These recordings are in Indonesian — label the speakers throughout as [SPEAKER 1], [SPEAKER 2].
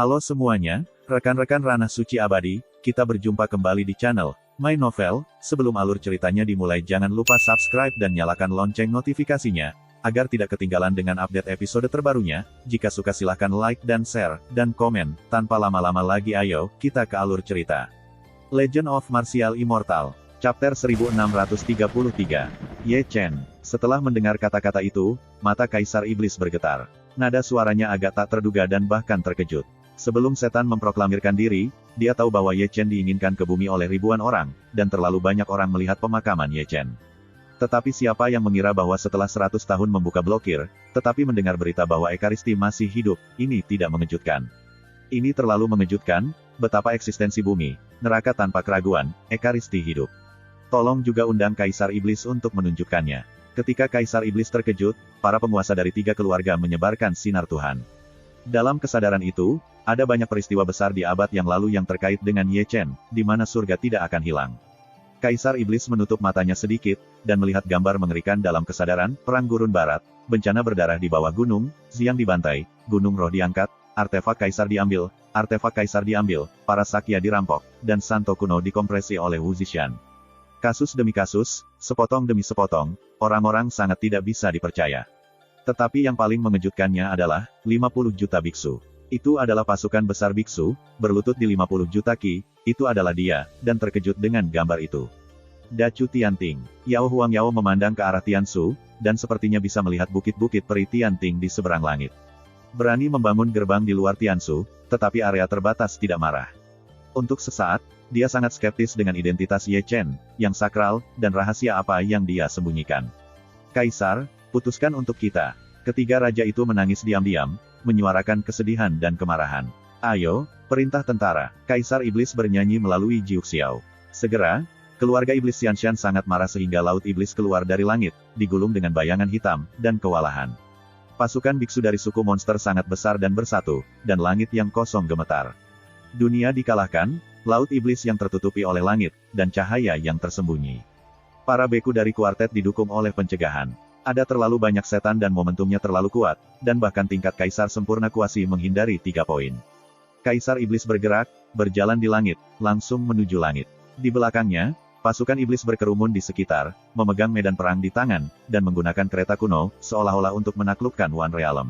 [SPEAKER 1] Halo semuanya, rekan-rekan Ranah Suci Abadi, kita berjumpa kembali di channel My Novel. Sebelum alur ceritanya dimulai, jangan lupa subscribe dan nyalakan lonceng notifikasinya, agar tidak ketinggalan dengan update episode terbarunya. Jika suka silahkan like dan share, dan komen. Tanpa lama-lama lagi ayo, kita ke alur cerita. Legend of Martial Immortal, Chapter 1633. Ye Chen. Setelah mendengar kata-kata itu, mata Kaisar Iblis bergetar. Nada suaranya agak tak terduga dan bahkan terkejut. Sebelum setan memproklamirkan diri, dia tahu bahwa Ye Chen diinginkan ke bumi oleh ribuan orang, dan terlalu banyak orang melihat pemakaman Ye Chen. Tetapi siapa yang mengira bahwa setelah 100 tahun membuka blokir, tetapi mendengar berita bahwa Ekaristi masih hidup, ini tidak mengejutkan. Ini terlalu mengejutkan, betapa eksistensi bumi, neraka tanpa keraguan, Ekaristi hidup. Tolong juga undang Kaisar Iblis untuk menunjukkannya. Ketika Kaisar Iblis terkejut, para penguasa dari 3 keluarga menyebarkan sinar Tuhan. Dalam kesadaran itu, ada banyak peristiwa besar di abad yang lalu yang terkait dengan Ye Chen, di mana surga tidak akan hilang. Kaisar Iblis menutup matanya sedikit, dan melihat gambar mengerikan dalam kesadaran, perang gurun barat, bencana berdarah di bawah gunung, Xiang dibantai, gunung roh diangkat, artefak Kaisar diambil, para sakya dirampok, dan santo kuno dikompresi oleh Wu Zishan. Kasus demi kasus, sepotong demi sepotong, orang-orang sangat tidak bisa dipercaya. Tetapi yang paling mengejutkannya adalah, 50 juta biksu. Itu adalah pasukan besar biksu, berlutut di 50 juta ki, itu adalah dia, dan terkejut dengan gambar itu. Dacu Tianting. Yao Huang Yao memandang ke arah Tiansu, dan sepertinya bisa melihat bukit-bukit peri Tianting di seberang langit. Berani membangun gerbang di luar Tiansu, tetapi area terbatas tidak marah. Untuk sesaat, dia sangat skeptis dengan identitas Ye Chen, yang sakral, dan rahasia apa yang dia sembunyikan. Kaisar, putuskan untuk kita. Ketiga raja itu menangis diam-diam, menyuarakan kesedihan dan kemarahan. Ayo, perintah tentara. Kaisar Iblis bernyanyi melalui Jiu Xiao. Segera, keluarga Iblis Xianshan sangat marah sehingga laut iblis keluar dari langit, digulung dengan bayangan hitam, dan kewalahan. Pasukan biksu dari suku monster sangat besar dan bersatu, dan langit yang kosong gemetar. Dunia dikalahkan, laut iblis yang tertutupi oleh langit, dan cahaya yang tersembunyi. Para beku dari kuartet didukung oleh pencegahan. Ada terlalu banyak setan dan momentumnya terlalu kuat, dan bahkan tingkat Kaisar sempurna kuasi menghindari 3 poin. Kaisar Iblis bergerak, berjalan di langit, langsung menuju langit. Di belakangnya, pasukan iblis berkerumun di sekitar, memegang medan perang di tangan, dan menggunakan kereta kuno, seolah-olah untuk menaklukkan One Realm.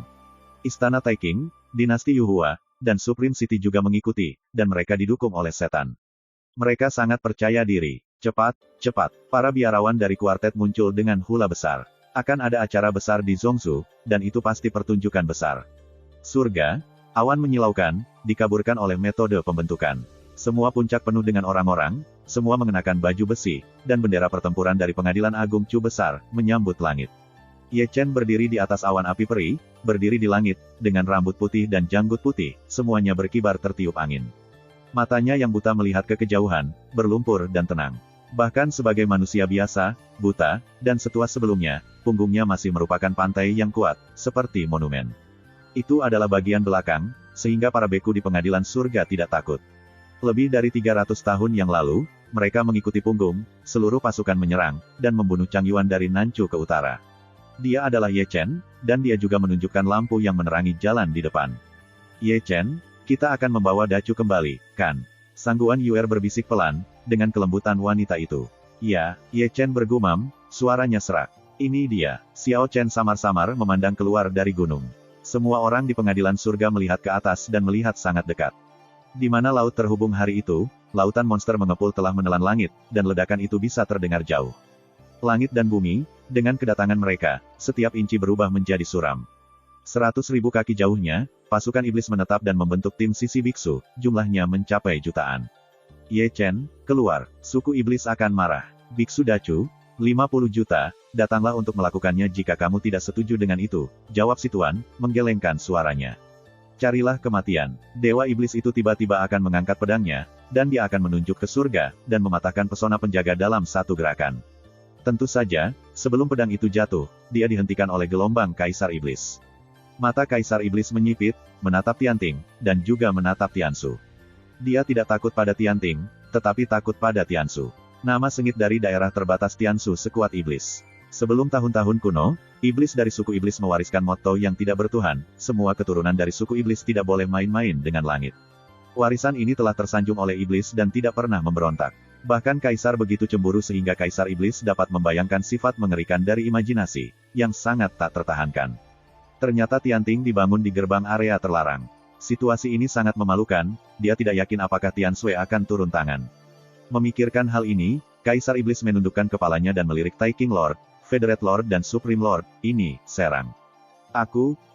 [SPEAKER 1] Istana Taiking, dinasti Yuhua, dan Supreme City juga mengikuti, dan mereka didukung oleh setan. Mereka sangat percaya diri. Cepat, cepat, para biarawan dari kuartet muncul dengan hula besar. Akan ada acara besar di Zhongzhou, dan itu pasti pertunjukan besar. Surga, awan menyilaukan, dikaburkan oleh metode pembentukan. Semua puncak penuh dengan orang-orang, semua mengenakan baju besi, dan bendera pertempuran dari Pengadilan Agung Chu besar, menyambut langit. Ye Chen berdiri di atas awan api peri, berdiri di langit, dengan rambut putih dan janggut putih, semuanya berkibar tertiup angin. Matanya yang buta melihat ke kejauhan, berlumpur dan tenang. Bahkan sebagai manusia biasa, buta, dan setua sebelumnya, punggungnya masih merupakan pantai yang kuat, seperti monumen. Itu adalah bagian belakang, sehingga para beku di pengadilan surga tidak takut. Lebih dari 300 tahun yang lalu, mereka mengikuti punggung, seluruh pasukan menyerang, dan membunuh Chang Yuan dari Nanchu ke utara. Dia adalah Ye Chen, dan dia juga menunjukkan lampu yang menerangi jalan di depan. Ye Chen, kita akan membawa Dacu kembali, kan? Sangguan Yuer berbisik pelan, dengan kelembutan wanita itu. Ya, Ye Chen bergumam, suaranya serak. Ini dia. Xiao Chen samar-samar memandang keluar dari gunung. Semua orang di pengadilan surga melihat ke atas dan melihat sangat dekat. Di mana laut terhubung hari itu, lautan monster mengepul telah menelan langit, dan ledakan itu bisa terdengar jauh. Langit dan bumi, dengan kedatangan mereka, setiap inci berubah menjadi suram. 100.000 kaki jauhnya, pasukan iblis menetap dan membentuk tim sisi biksu, jumlahnya mencapai jutaan. Ye Chen, keluar, suku iblis akan marah. Biksu Dacu, 50 juta, datanglah untuk melakukannya jika kamu tidak setuju dengan itu, jawab si Tuan, menggelengkan suaranya. Carilah kematian. Dewa iblis itu tiba-tiba akan mengangkat pedangnya, dan dia akan menunjuk ke surga, dan mematahkan pesona penjaga dalam satu gerakan. Tentu saja, sebelum pedang itu jatuh, dia dihentikan oleh gelombang Kaisar Iblis. Mata Kaisar Iblis menyipit, menatap Tianting, dan juga menatap Tiansu. Dia tidak takut pada Tianting, tetapi takut pada Tiansu. Nama sengit dari daerah terbatas Tiansu sekuat iblis. Sebelum tahun-tahun kuno, Iblis dari suku iblis mewariskan motto yang tidak bertuhan, semua keturunan dari suku iblis tidak boleh main-main dengan langit. Warisan ini telah tersanjung oleh iblis dan tidak pernah memberontak. Bahkan Kaisar begitu cemburu sehingga Kaisar Iblis dapat membayangkan sifat mengerikan dari imajinasi, yang sangat tak tertahankan. Ternyata Tianting dibangun di gerbang area terlarang. Situasi ini sangat memalukan, dia tidak yakin apakah Tian Sui akan turun tangan. Memikirkan hal ini, Kaisar Iblis menundukkan kepalanya dan melirik Tai King Lord, Federate Lord dan Supreme Lord, ini, serang.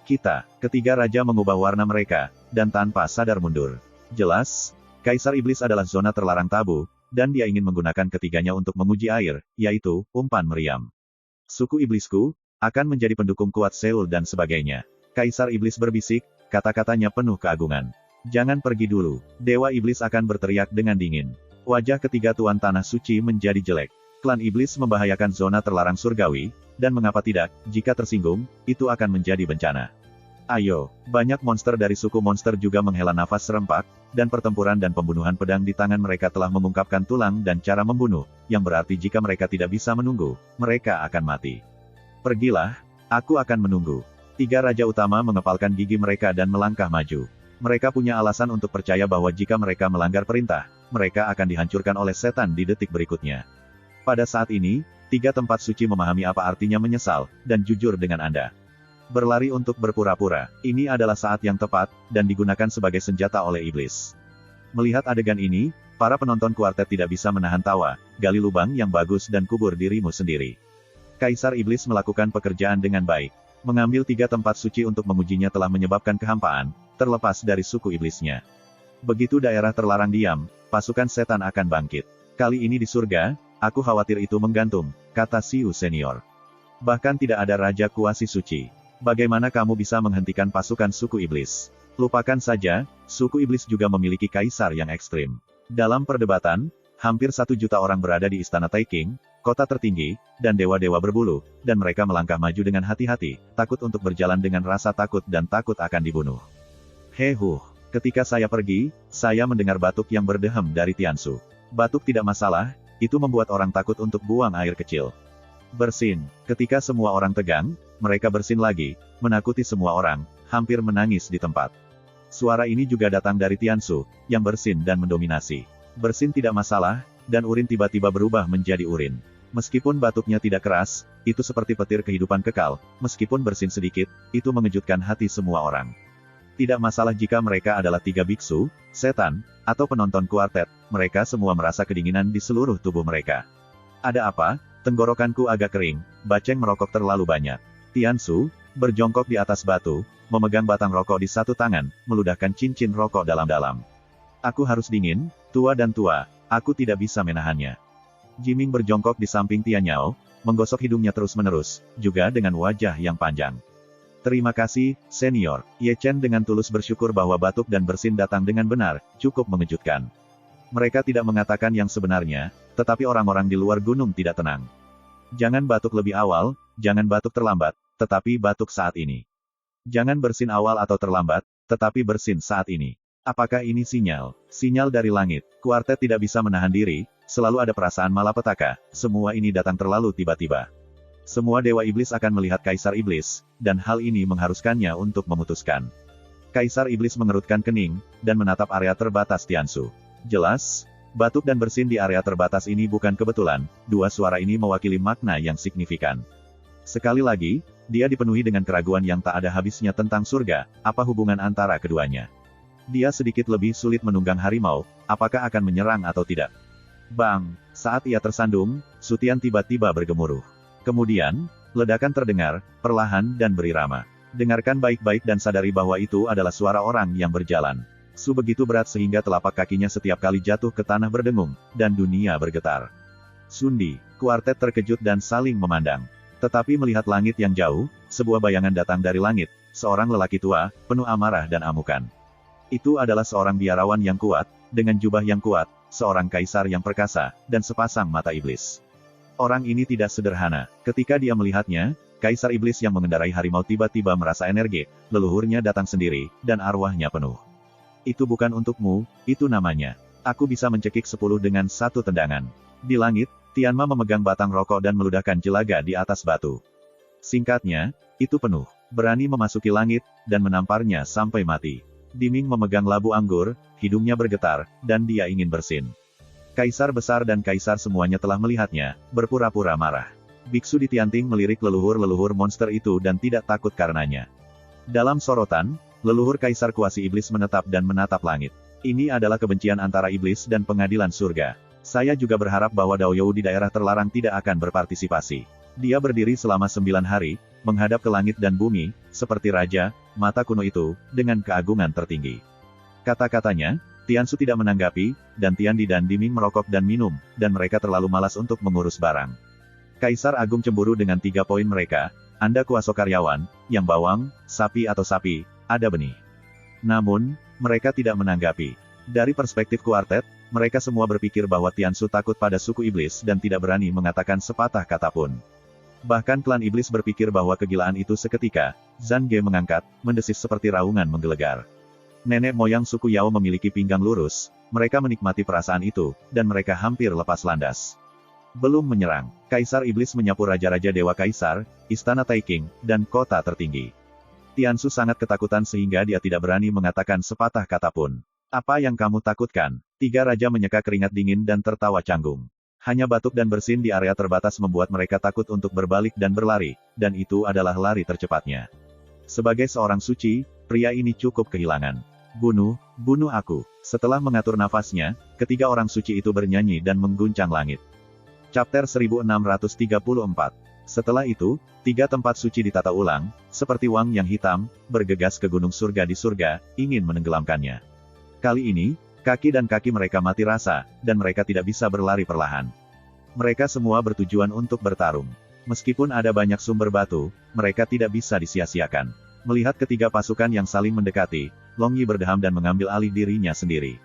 [SPEAKER 1] Kita, ketiga raja mengubah warna mereka, dan tanpa sadar mundur. Jelas, Kaisar Iblis adalah zona terlarang tabu, dan dia ingin menggunakan ketiganya untuk menguji air, yaitu, umpan meriam. Suku iblisku, akan menjadi pendukung kuat Seoul dan sebagainya. Kaisar Iblis berbisik, kata-katanya penuh keagungan. Jangan pergi dulu, Dewa Iblis akan berteriak dengan dingin. Wajah ketiga Tuan Tanah Suci menjadi jelek. Klan Iblis membahayakan zona terlarang surgawi, dan mengapa tidak, jika tersinggung, itu akan menjadi bencana. Ayo, banyak monster dari suku monster juga menghela nafas serempak, dan pertempuran dan pembunuhan pedang di tangan mereka telah mengungkapkan tulang dan cara membunuh, yang berarti jika mereka tidak bisa menunggu, mereka akan mati. Pergilah, aku akan menunggu. Tiga raja utama mengepalkan gigi mereka dan melangkah maju. Mereka punya alasan untuk percaya bahwa jika mereka melanggar perintah, mereka akan dihancurkan oleh setan di detik berikutnya. Pada saat ini, tiga tempat suci memahami apa artinya menyesal, dan jujur dengan Anda. Berlari untuk berpura-pura, ini adalah saat yang tepat, dan digunakan sebagai senjata oleh iblis. Melihat adegan ini, para penonton kuartet tidak bisa menahan tawa, gali lubang yang bagus dan kubur dirimu sendiri. Kaisar Iblis melakukan pekerjaan dengan baik. Mengambil tiga tempat suci untuk mengujinya telah menyebabkan kehampaan, terlepas dari suku iblisnya. Begitu daerah terlarang diam, pasukan setan akan bangkit. Kali ini di surga, aku khawatir itu menggantung, kata Siu Senior. Bahkan tidak ada raja kuasi suci. Bagaimana kamu bisa menghentikan pasukan suku iblis? Lupakan saja, suku iblis juga memiliki kaisar yang ekstrim. Dalam perdebatan, hampir 1 juta orang berada di Istana Taiping, kota tertinggi, dan dewa-dewa berbulu, dan mereka melangkah maju dengan hati-hati, takut untuk berjalan dengan rasa takut dan takut akan dibunuh. Ketika saya pergi, saya mendengar batuk yang berdehem dari Tiansu. Batuk tidak masalah, itu membuat orang takut untuk buang air kecil. Bersin, ketika semua orang tegang, mereka bersin lagi, menakuti semua orang, hampir menangis di tempat. Suara ini juga datang dari Tiansu, yang bersin dan mendominasi. Bersin tidak masalah, dan urin tiba-tiba berubah menjadi urin. Meskipun batuknya tidak keras, itu seperti petir kehidupan kekal, meskipun bersin sedikit, itu mengejutkan hati semua orang. Tidak masalah jika mereka adalah tiga biksu, setan, atau penonton kuartet, mereka semua merasa kedinginan di seluruh tubuh mereka. Ada apa? Tenggorokanku agak kering, baceng merokok terlalu banyak. Tiansu, berjongkok di atas batu, memegang batang rokok di satu tangan, meludahkan cincin rokok dalam-dalam. Aku harus dingin, tua dan tua, aku tidak bisa menahannya. Jiming berjongkok di samping Tianyao, menggosok hidungnya terus-menerus, juga dengan wajah yang panjang. Terima kasih, senior. Ye Chen dengan tulus bersyukur bahwa batuk dan bersin datang dengan benar, cukup mengejutkan. Mereka tidak mengatakan yang sebenarnya, tetapi orang-orang di luar gunung tidak tenang. Jangan batuk lebih awal, jangan batuk terlambat, tetapi batuk saat ini. Jangan bersin awal atau terlambat, tetapi bersin saat ini. Apakah ini sinyal? Sinyal dari langit. Kuartet tidak bisa menahan diri, selalu ada perasaan malapetaka, semua ini datang terlalu tiba-tiba. Semua dewa iblis akan melihat Kaisar Iblis, dan hal ini mengharuskannya untuk memutuskan. Kaisar Iblis mengerutkan kening, dan menatap area terbatas Tiansu. Jelas, batuk dan bersin di area terbatas ini bukan kebetulan, dua suara ini mewakili makna yang signifikan. Sekali lagi, dia dipenuhi dengan keraguan yang tak ada habisnya tentang surga, apa hubungan antara keduanya. Dia sedikit lebih sulit menunggang harimau, apakah akan menyerang atau tidak. Bang! Saat ia tersandung, Sutian tiba-tiba bergemuruh. Kemudian, ledakan terdengar, perlahan dan berirama. Dengarkan baik-baik dan sadari bahwa itu adalah suara orang yang berjalan. Su begitu berat sehingga telapak kakinya setiap kali jatuh ke tanah berdengung, dan dunia bergetar. Sundi, kuartet terkejut dan saling memandang. Tetapi melihat langit yang jauh, sebuah bayangan datang dari langit, seorang lelaki tua, penuh amarah dan amukan. Itu adalah seorang biarawan yang kuat, dengan jubah yang kuat, seorang kaisar yang perkasa, dan sepasang mata iblis. Orang ini tidak sederhana. Ketika dia melihatnya, Kaisar Iblis yang mengendarai harimau tiba-tiba merasa energi, leluhurnya datang sendiri, dan arwahnya penuh. Itu bukan untukmu, itu namanya. Aku bisa mencekik 10 dengan satu tendangan. Di langit, Tianma memegang batang rokok dan meludahkan jelaga di atas batu. Singkatnya, itu penuh. Berani memasuki langit, dan menamparnya sampai mati. Diming memegang labu anggur, hidungnya bergetar, dan dia ingin bersin. Kaisar besar dan kaisar semuanya telah melihatnya, berpura-pura marah. Biksu di Tianting melirik leluhur-leluhur monster itu dan tidak takut karenanya. Dalam sorotan, leluhur kaisar kuasi iblis menetap dan menatap langit. Ini adalah kebencian antara iblis dan pengadilan surga. Saya juga berharap bahwa Dao You di daerah terlarang tidak akan berpartisipasi. Dia berdiri selama 9 hari, menghadap ke langit dan bumi, seperti raja, mata kuno itu, dengan keagungan tertinggi. Kata-katanya, Tiansu tidak menanggapi, dan Tiandi dan Diming merokok dan minum, dan mereka terlalu malas untuk mengurus barang. Kaisar Agung cemburu dengan 3 poin mereka, Anda kuasa karyawan, yang bawang, sapi atau sapi, ada benih. Namun, mereka tidak menanggapi. Dari perspektif kuartet, mereka semua berpikir bahwa Tiansu takut pada suku iblis dan tidak berani mengatakan sepatah kata pun. Bahkan klan iblis berpikir bahwa kegilaan itu seketika, Zhang Ge mengangkat, mendesis seperti raungan menggelegar. Nenek moyang suku Yao memiliki pinggang lurus, mereka menikmati perasaan itu, dan mereka hampir lepas landas. Belum menyerang, Kaisar Iblis menyapu raja-raja Dewa Kaisar, Istana Taiking, dan kota tertinggi. Tiansu sangat ketakutan sehingga dia tidak berani mengatakan sepatah kata pun. Apa yang kamu takutkan? 3 raja menyeka keringat dingin dan tertawa canggung. Hanya batuk dan bersin di area terbatas membuat mereka takut untuk berbalik dan berlari, dan itu adalah lari tercepatnya. Sebagai seorang suci, pria ini cukup kehilangan. Bunuh, bunuh aku. Setelah mengatur nafasnya, 3 orang suci itu bernyanyi dan mengguncang langit. Chapter 1634. Setelah itu, 3 tempat suci ditata ulang, seperti wang yang hitam, bergegas ke gunung surga di surga, ingin menenggelamkannya. Kali ini, kaki dan kaki mereka mati rasa, dan mereka tidak bisa berlari perlahan. Mereka semua bertujuan untuk bertarung. Meskipun ada banyak sumber batu, mereka tidak bisa disia-siakan. Melihat 3 pasukan yang saling mendekati, Long Yi berdeham dan mengambil alih dirinya sendiri.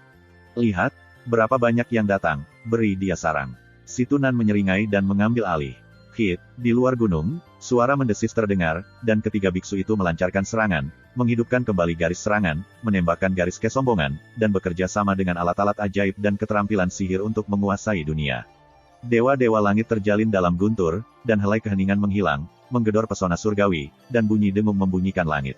[SPEAKER 1] Lihat, berapa banyak yang datang, beri dia sarang. Si Tunan menyeringai dan mengambil alih. Hit, di luar gunung, suara mendesis terdengar, dan 3 biksu itu melancarkan serangan, menghidupkan kembali garis serangan, menembakkan garis kesombongan, dan bekerja sama dengan alat-alat ajaib dan keterampilan sihir untuk menguasai dunia. Dewa-dewa langit terjalin dalam guntur, dan helai keheningan menghilang, menggedor pesona surgawi, dan bunyi dengung membunyikan langit.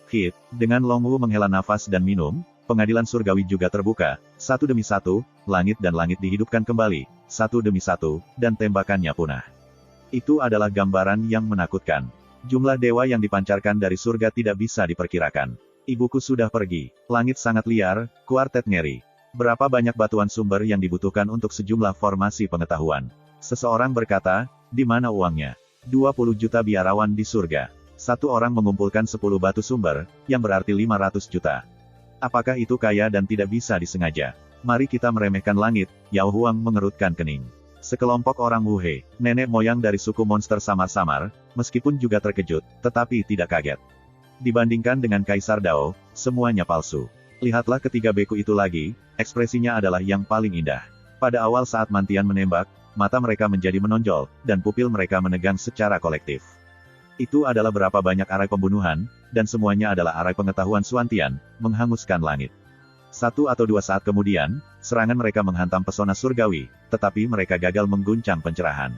[SPEAKER 1] Hit, dengan Long Wu menghela nafas dan minum, pengadilan surgawi juga terbuka, satu demi satu, langit dan langit dihidupkan kembali, satu demi satu, dan tembakannya punah. Itu adalah gambaran yang menakutkan. Jumlah dewa yang dipancarkan dari surga tidak bisa diperkirakan. Ibuku sudah pergi. Langit sangat liar, kuartet ngeri. Berapa banyak batuan sumber yang dibutuhkan untuk sejumlah formasi pengetahuan? Seseorang berkata, di mana uangnya? 20 juta biarawan di surga. Satu orang mengumpulkan 10 batu sumber, yang berarti 500 juta. Apakah itu kaya dan tidak bisa disengaja? Mari kita meremehkan langit, Yao Huang mengerutkan kening. Sekelompok orang Wuhe, nenek moyang dari suku monster samar-samar, meskipun juga terkejut, tetapi tidak kaget. Dibandingkan dengan Kaisar Dao, semuanya palsu. Lihatlah 3 beku itu lagi, ekspresinya adalah yang paling indah. Pada awal saat Mantian menembak, mata mereka menjadi menonjol, dan pupil mereka menegang secara kolektif. Itu adalah berapa banyak arai pembunuhan, dan semuanya adalah arai pengetahuan Suantian, menghanguskan langit. 1 atau 2 saat kemudian, serangan mereka menghantam pesona surgawi, tetapi mereka gagal mengguncang pencerahan.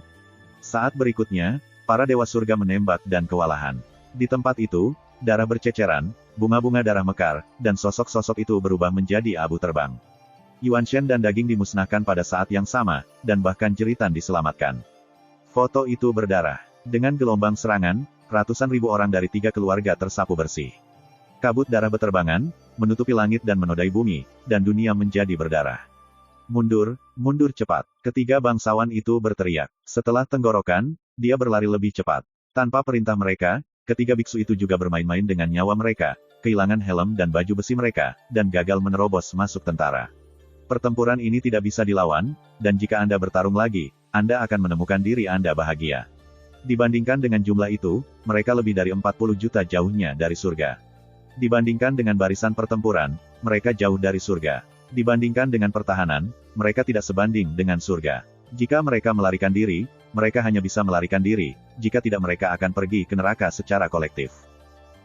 [SPEAKER 1] Saat berikutnya, para dewa surga menembak dan kewalahan. Di tempat itu, darah berceceran, bunga-bunga darah mekar, dan sosok-sosok itu berubah menjadi abu terbang. Yuan Shen dan daging dimusnahkan pada saat yang sama, dan bahkan jeritan diselamatkan. Foto itu berdarah. Dengan gelombang serangan, ratusan ribu orang dari 3 keluarga tersapu bersih. Kabut darah beterbangan, menutupi langit dan menodai bumi, dan dunia menjadi berdarah. Mundur, mundur cepat. 3 bangsawan itu berteriak. Setelah tenggorokan, dia berlari lebih cepat. Tanpa perintah mereka, 3 biksu itu juga bermain-main dengan nyawa mereka, kehilangan helm dan baju besi mereka, dan gagal menerobos masuk tentara. Pertempuran ini tidak bisa dilawan, dan jika Anda bertarung lagi, Anda akan menemukan diri Anda bahagia. Dibandingkan dengan jumlah itu, mereka lebih dari 40 juta jauhnya dari surga. Dibandingkan dengan barisan pertempuran, mereka jauh dari surga. Dibandingkan dengan pertahanan, mereka tidak sebanding dengan surga. Jika mereka melarikan diri, mereka hanya bisa melarikan diri, jika tidak mereka akan pergi ke neraka secara kolektif.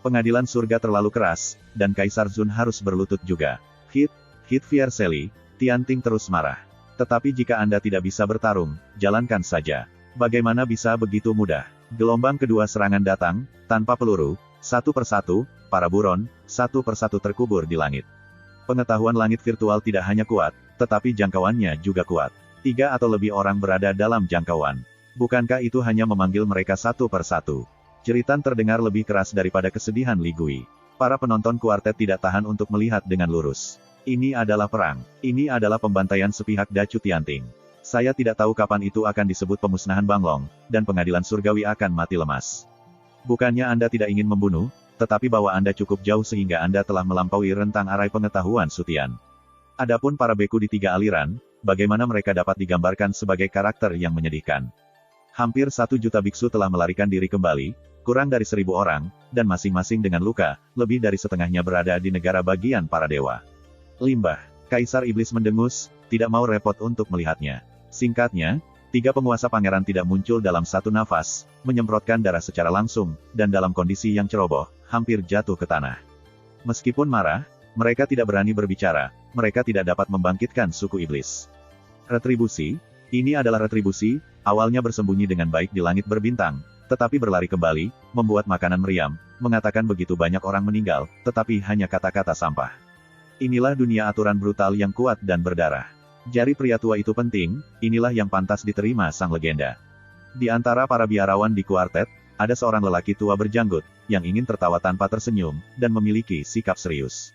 [SPEAKER 1] Pengadilan surga terlalu keras, dan Kaisar Zun harus berlutut juga. Hit Fiercely, Tianting terus marah. Tetapi jika Anda tidak bisa bertarung, jalankan saja. Bagaimana bisa begitu mudah? Gelombang kedua serangan datang, tanpa peluru, satu persatu, para buron, satu persatu terkubur di langit. Pengetahuan langit virtual tidak hanya kuat, tetapi jangkauannya juga kuat. 3 atau lebih orang berada dalam jangkauan. Bukankah itu hanya memanggil mereka satu persatu? Jeritan terdengar lebih keras daripada kesedihan Li Gui. Para penonton kuartet tidak tahan untuk melihat dengan lurus. Ini adalah perang. Ini adalah pembantaian sepihak Dacu Tianting. Saya tidak tahu kapan itu akan disebut pemusnahan Banglong, dan pengadilan surgawi akan mati lemas. Bukannya Anda tidak ingin membunuh, tetapi bahwa Anda cukup jauh sehingga Anda telah melampaui rentang arai pengetahuan Sutian. Adapun para beku di 3 aliran, bagaimana mereka dapat digambarkan sebagai karakter yang menyedihkan. Hampir 1 juta biksu telah melarikan diri kembali, kurang dari 1.000 orang, dan masing-masing dengan luka, lebih dari setengahnya berada di negara bagian para dewa. Limbah. Kaisar Iblis mendengus, tidak mau repot untuk melihatnya. Singkatnya, 3 penguasa pangeran tidak muncul dalam satu nafas, menyemprotkan darah secara langsung, dan dalam kondisi yang ceroboh, hampir jatuh ke tanah. Meskipun marah, mereka tidak berani berbicara, mereka tidak dapat membangkitkan suku iblis. Retribusi. Ini adalah retribusi, awalnya bersembunyi dengan baik di langit berbintang, tetapi berlari kembali, membuat makanan meriam, mengatakan begitu banyak orang meninggal, tetapi hanya kata-kata sampah. Inilah dunia aturan brutal yang kuat dan berdarah. Jari pria tua itu penting, inilah yang pantas diterima sang legenda. Di antara para biarawan di kuartet, ada seorang lelaki tua berjanggut, yang ingin tertawa tanpa tersenyum, dan memiliki sikap serius.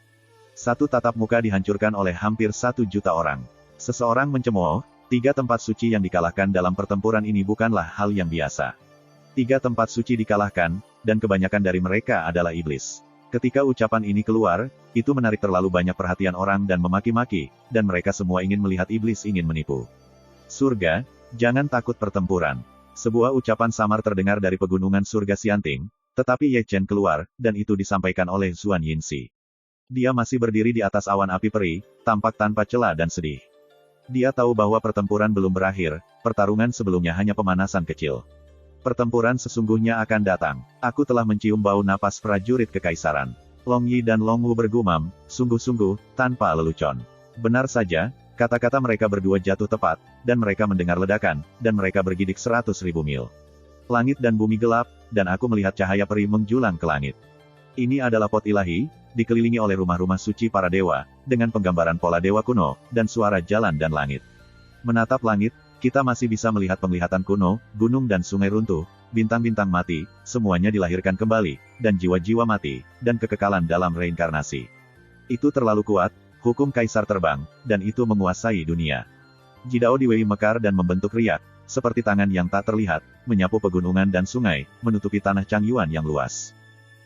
[SPEAKER 1] Satu tatap muka dihancurkan oleh hampir 1 juta orang. Seseorang mencemooh, 3 tempat suci yang dikalahkan dalam pertempuran ini bukanlah hal yang biasa. 3 tempat suci dikalahkan, dan kebanyakan dari mereka adalah iblis. Ketika ucapan ini keluar, itu menarik terlalu banyak perhatian orang dan memaki-maki, dan mereka semua ingin melihat iblis ingin menipu. Surga, jangan takut pertempuran. Sebuah ucapan samar terdengar dari pegunungan surga Xianting, tetapi Ye Chen keluar, dan itu disampaikan oleh Zuan Yinxi. Dia masih berdiri di atas awan api peri, tampak tanpa celah dan sedih. Dia tahu bahwa pertempuran belum berakhir, pertarungan sebelumnya hanya pemanasan kecil. Pertempuran sesungguhnya akan datang. Aku telah mencium bau napas prajurit kekaisaran. Long Yi dan Long Wu bergumam, sungguh-sungguh, tanpa lelucon. Benar saja, kata-kata mereka berdua jatuh tepat, dan mereka mendengar ledakan, dan mereka bergidik 100.000 mil. Langit dan bumi gelap, dan aku melihat cahaya peri menjulang ke langit. Ini adalah pot ilahi, dikelilingi oleh rumah-rumah suci para dewa, dengan penggambaran pola dewa kuno, dan suara jalan dan langit. Menatap langit, kita masih bisa melihat penglihatan kuno, gunung dan sungai runtuh, bintang-bintang mati, semuanya dilahirkan kembali, dan jiwa-jiwa mati, dan kekekalan dalam reinkarnasi. Itu terlalu kuat, hukum kaisar terbang, dan itu menguasai dunia. Jidao di Wei mekar dan membentuk riak, seperti tangan yang tak terlihat, menyapu pegunungan dan sungai, menutupi tanah Changyuan yang luas.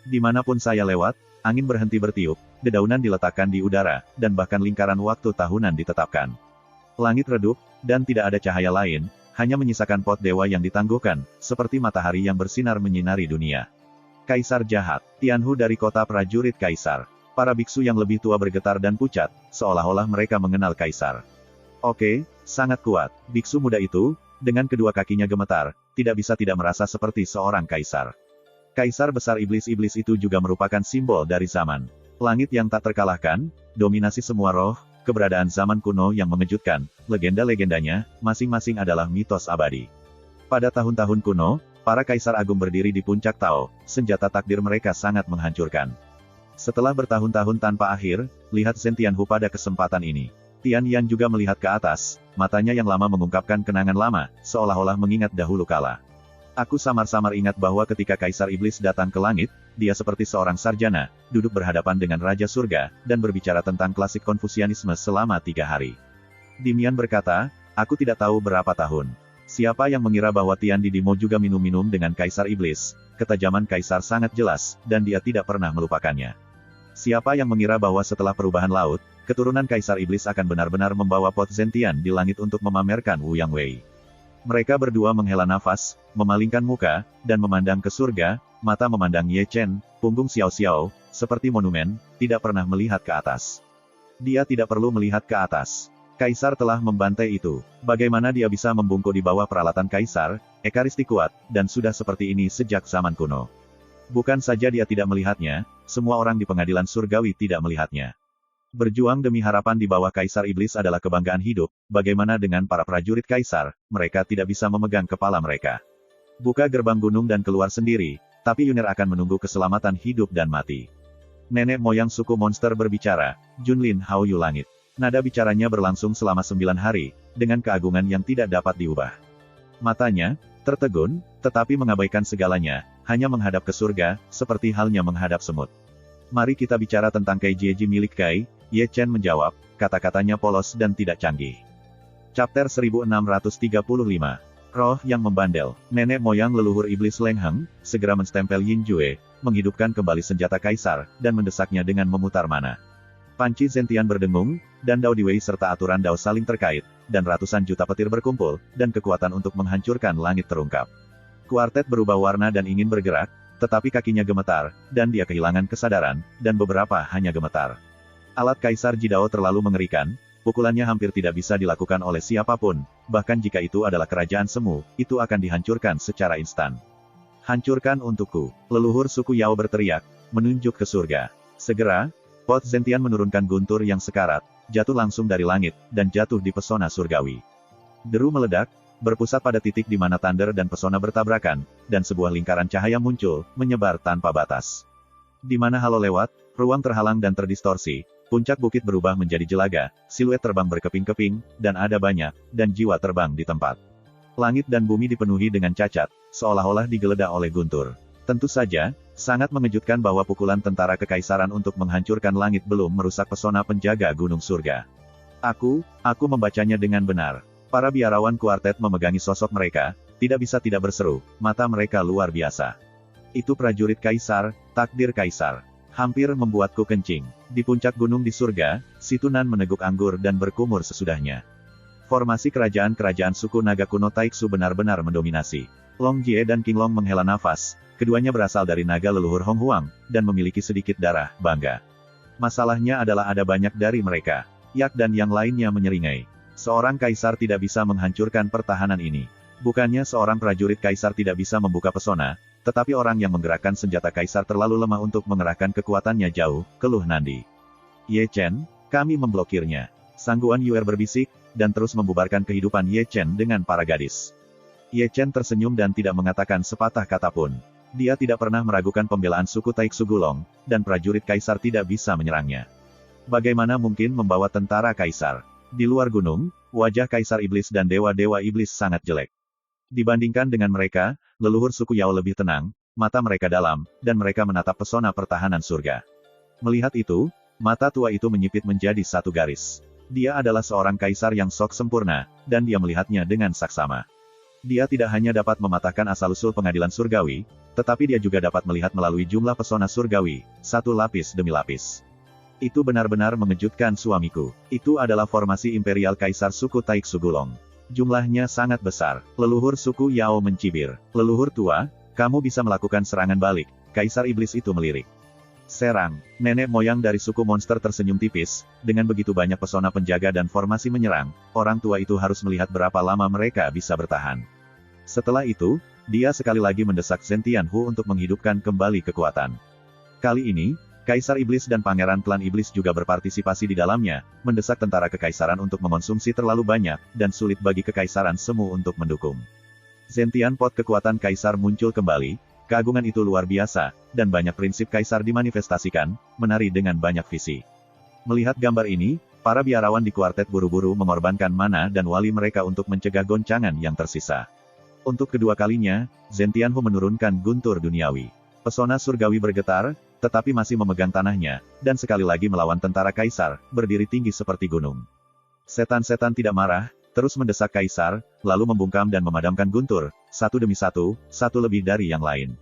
[SPEAKER 1] Dimanapun saya lewat, angin berhenti bertiup, dedaunan diletakkan di udara, dan bahkan lingkaran waktu tahunan ditetapkan. Langit redup, dan tidak ada cahaya lain, hanya menyisakan pot dewa yang ditangguhkan, seperti matahari yang bersinar menyinari dunia. Kaisar jahat, Tianhu dari kota prajurit kaisar. Para biksu yang lebih tua bergetar dan pucat, seolah-olah mereka mengenal kaisar. Oke, sangat kuat. Biksu muda itu, dengan kedua kakinya gemetar, tidak bisa tidak merasa seperti seorang kaisar. Kaisar besar iblis-iblis itu juga merupakan simbol dari zaman. Langit yang tak terkalahkan, dominasi semua roh, keberadaan zaman kuno yang mengejutkan, legenda-legendanya, masing-masing adalah mitos abadi. Pada tahun-tahun kuno, para kaisar agung berdiri di puncak Tao, senjata takdir mereka sangat menghancurkan. Setelah bertahun-tahun tanpa akhir, lihat Zhen Tianhu pada kesempatan ini. Tian Yan juga melihat ke atas, matanya yang lama mengungkapkan kenangan lama, seolah-olah mengingat dahulu kala. Aku samar-samar ingat bahwa ketika Kaisar Iblis datang ke langit, dia seperti seorang sarjana, duduk berhadapan dengan Raja Surga, dan berbicara tentang klasik Konfusianisme selama 3 hari. Dimian berkata, aku tidak tahu berapa tahun. Siapa yang mengira bahwa Tian Didimo juga minum-minum dengan Kaisar Iblis, ketajaman Kaisar sangat jelas, dan dia tidak pernah melupakannya. Siapa yang mengira bahwa setelah perubahan laut, keturunan Kaisar Iblis akan benar-benar membawa pot Zentian di langit untuk memamerkan Wu Yang Wei. Mereka berdua menghela nafas, memalingkan muka, dan memandang ke surga, mata memandang Ye Chen, punggung Xiao Xiao, seperti monumen, tidak pernah melihat ke atas. Dia tidak perlu melihat ke atas. Kaisar telah membantai itu. Bagaimana dia bisa membungkuk di bawah peralatan Kaisar, ekaristi kuat, dan sudah seperti ini sejak zaman kuno. Bukan saja dia tidak melihatnya, semua orang di pengadilan surgawi tidak melihatnya. Berjuang demi harapan di bawah Kaisar Iblis adalah kebanggaan hidup, bagaimana dengan para prajurit Kaisar, mereka tidak bisa memegang kepala mereka. Buka gerbang gunung dan keluar sendiri, tapi Yunner akan menunggu keselamatan hidup dan mati. Nenek moyang suku monster berbicara, Junlin Hao Yu Langit. Nada bicaranya berlangsung selama 9 hari, dengan keagungan yang tidak dapat diubah. Matanya tertegun, tetapi mengabaikan segalanya, hanya menghadap ke surga, seperti halnya menghadap semut. Mari kita bicara tentang Kai Jieji milik Kai, Ye Chen menjawab, kata-katanya polos dan tidak canggih. Chapter 1635. Roh yang membandel. Nenek moyang leluhur iblis Leng Heng, segera menstempel Yin Jue, menghidupkan kembali senjata kaisar, dan mendesaknya dengan memutar mana. Panci Zentian berdengung, dan Dao Diwei serta aturan Dao saling terkait, dan ratusan juta petir berkumpul, dan kekuatan untuk menghancurkan langit terungkap. Kuartet berubah warna dan ingin bergerak, tetapi kakinya gemetar, dan dia kehilangan kesadaran, dan beberapa hanya gemetar. Alat Kaisar Jidao terlalu mengerikan, pukulannya hampir tidak bisa dilakukan oleh siapapun, bahkan jika itu adalah kerajaan semu, itu akan dihancurkan secara instan. Hancurkan untukku, leluhur suku Yao berteriak, menunjuk ke surga. Segera, Pot Zentian menurunkan guntur yang sekarat, jatuh langsung dari langit, dan jatuh di pesona surgawi. Deru meledak, berpusat pada titik di mana Thunder dan pesona bertabrakan, dan sebuah lingkaran cahaya muncul, menyebar tanpa batas. Di mana halo lewat, ruang terhalang dan terdistorsi, puncak bukit berubah menjadi jelaga, siluet terbang berkeping-keping, dan ada banyak, dan jiwa terbang di tempat. Langit dan bumi dipenuhi dengan cacat, seolah-olah digeledah oleh guntur. Tentu saja, sangat mengejutkan bahwa pukulan tentara kekaisaran untuk menghancurkan langit belum merusak pesona penjaga gunung surga. Aku membacanya dengan benar. Para biarawan kuartet memegangi sosok mereka, tidak bisa tidak berseru, mata mereka luar biasa. Itu prajurit kaisar, takdir kaisar. Hampir membuatku kencing. Di puncak gunung di surga, si Tunan meneguk anggur dan berkumur sesudahnya. Formasi kerajaan-kerajaan suku naga kuno Taiksu benar-benar mendominasi. Long Jie dan King Long menghela nafas, keduanya berasal dari naga leluhur Hong Huang, dan memiliki sedikit darah bangga. Masalahnya adalah ada banyak dari mereka. Yak dan yang lainnya menyeringai. Seorang kaisar tidak bisa menghancurkan pertahanan ini. Bukannya seorang prajurit kaisar tidak bisa membuka pesona, tetapi orang yang menggerakkan senjata kaisar terlalu lemah untuk mengerahkan kekuatannya jauh, keluh Nandi. Ye Chen, kami memblokirnya. Sangguan Yuer berbisik, dan terus membubarkan kehidupan Ye Chen dengan para gadis. Ye Chen tersenyum dan tidak mengatakan sepatah kata pun. Dia tidak pernah meragukan pembelaan suku Taiksu Gulong, dan prajurit kaisar tidak bisa menyerangnya. Bagaimana mungkin membawa tentara kaisar? Di luar gunung, wajah kaisar iblis dan dewa-dewa iblis sangat jelek. Dibandingkan dengan mereka, leluhur suku Yao lebih tenang, mata mereka dalam, dan mereka menatap pesona pertahanan surga. Melihat itu, mata tua itu menyipit menjadi satu garis. Dia adalah seorang kaisar yang sok sempurna, dan dia melihatnya dengan saksama. Dia tidak hanya dapat mematahkan asal-usul pengadilan surgawi, tetapi dia juga dapat melihat melalui jumlah pesona surgawi, satu lapis demi lapis. Itu benar-benar mengejutkan suamiku. Itu adalah formasi imperial kaisar suku Taiksu Gulong. Jumlahnya sangat besar. Leluhur suku Yao mencibir. Leluhur tua, kamu bisa melakukan serangan balik. Kaisar iblis itu melirik. Serang. Nenek moyang dari suku monster tersenyum tipis, dengan begitu banyak pesona penjaga dan formasi menyerang, orang tua itu harus melihat berapa lama mereka bisa bertahan. Setelah itu, dia sekali lagi mendesak Zentian Hu untuk menghidupkan kembali kekuatan. Kali ini, Kaisar Iblis dan Pangeran Klan Iblis juga berpartisipasi di dalamnya, mendesak tentara kekaisaran untuk mengonsumsi terlalu banyak, dan sulit bagi kekaisaran semu untuk mendukung. Zentian Pot kekuatan kaisar muncul kembali, keagungan itu luar biasa, dan banyak prinsip kaisar dimanifestasikan, menari dengan banyak visi. Melihat gambar ini, para biarawan di kuartet buru-buru mengorbankan mana dan wali mereka untuk mencegah goncangan yang tersisa. Untuk kedua kalinya, Zentian Hu menurunkan guntur duniawi. Pesona surgawi bergetar, tetapi masih memegang tanahnya, dan sekali lagi melawan tentara kaisar, berdiri tinggi seperti gunung. Setan-setan tidak marah, terus mendesak kaisar, lalu membungkam dan memadamkan guntur, satu demi satu, satu lebih dari yang lain.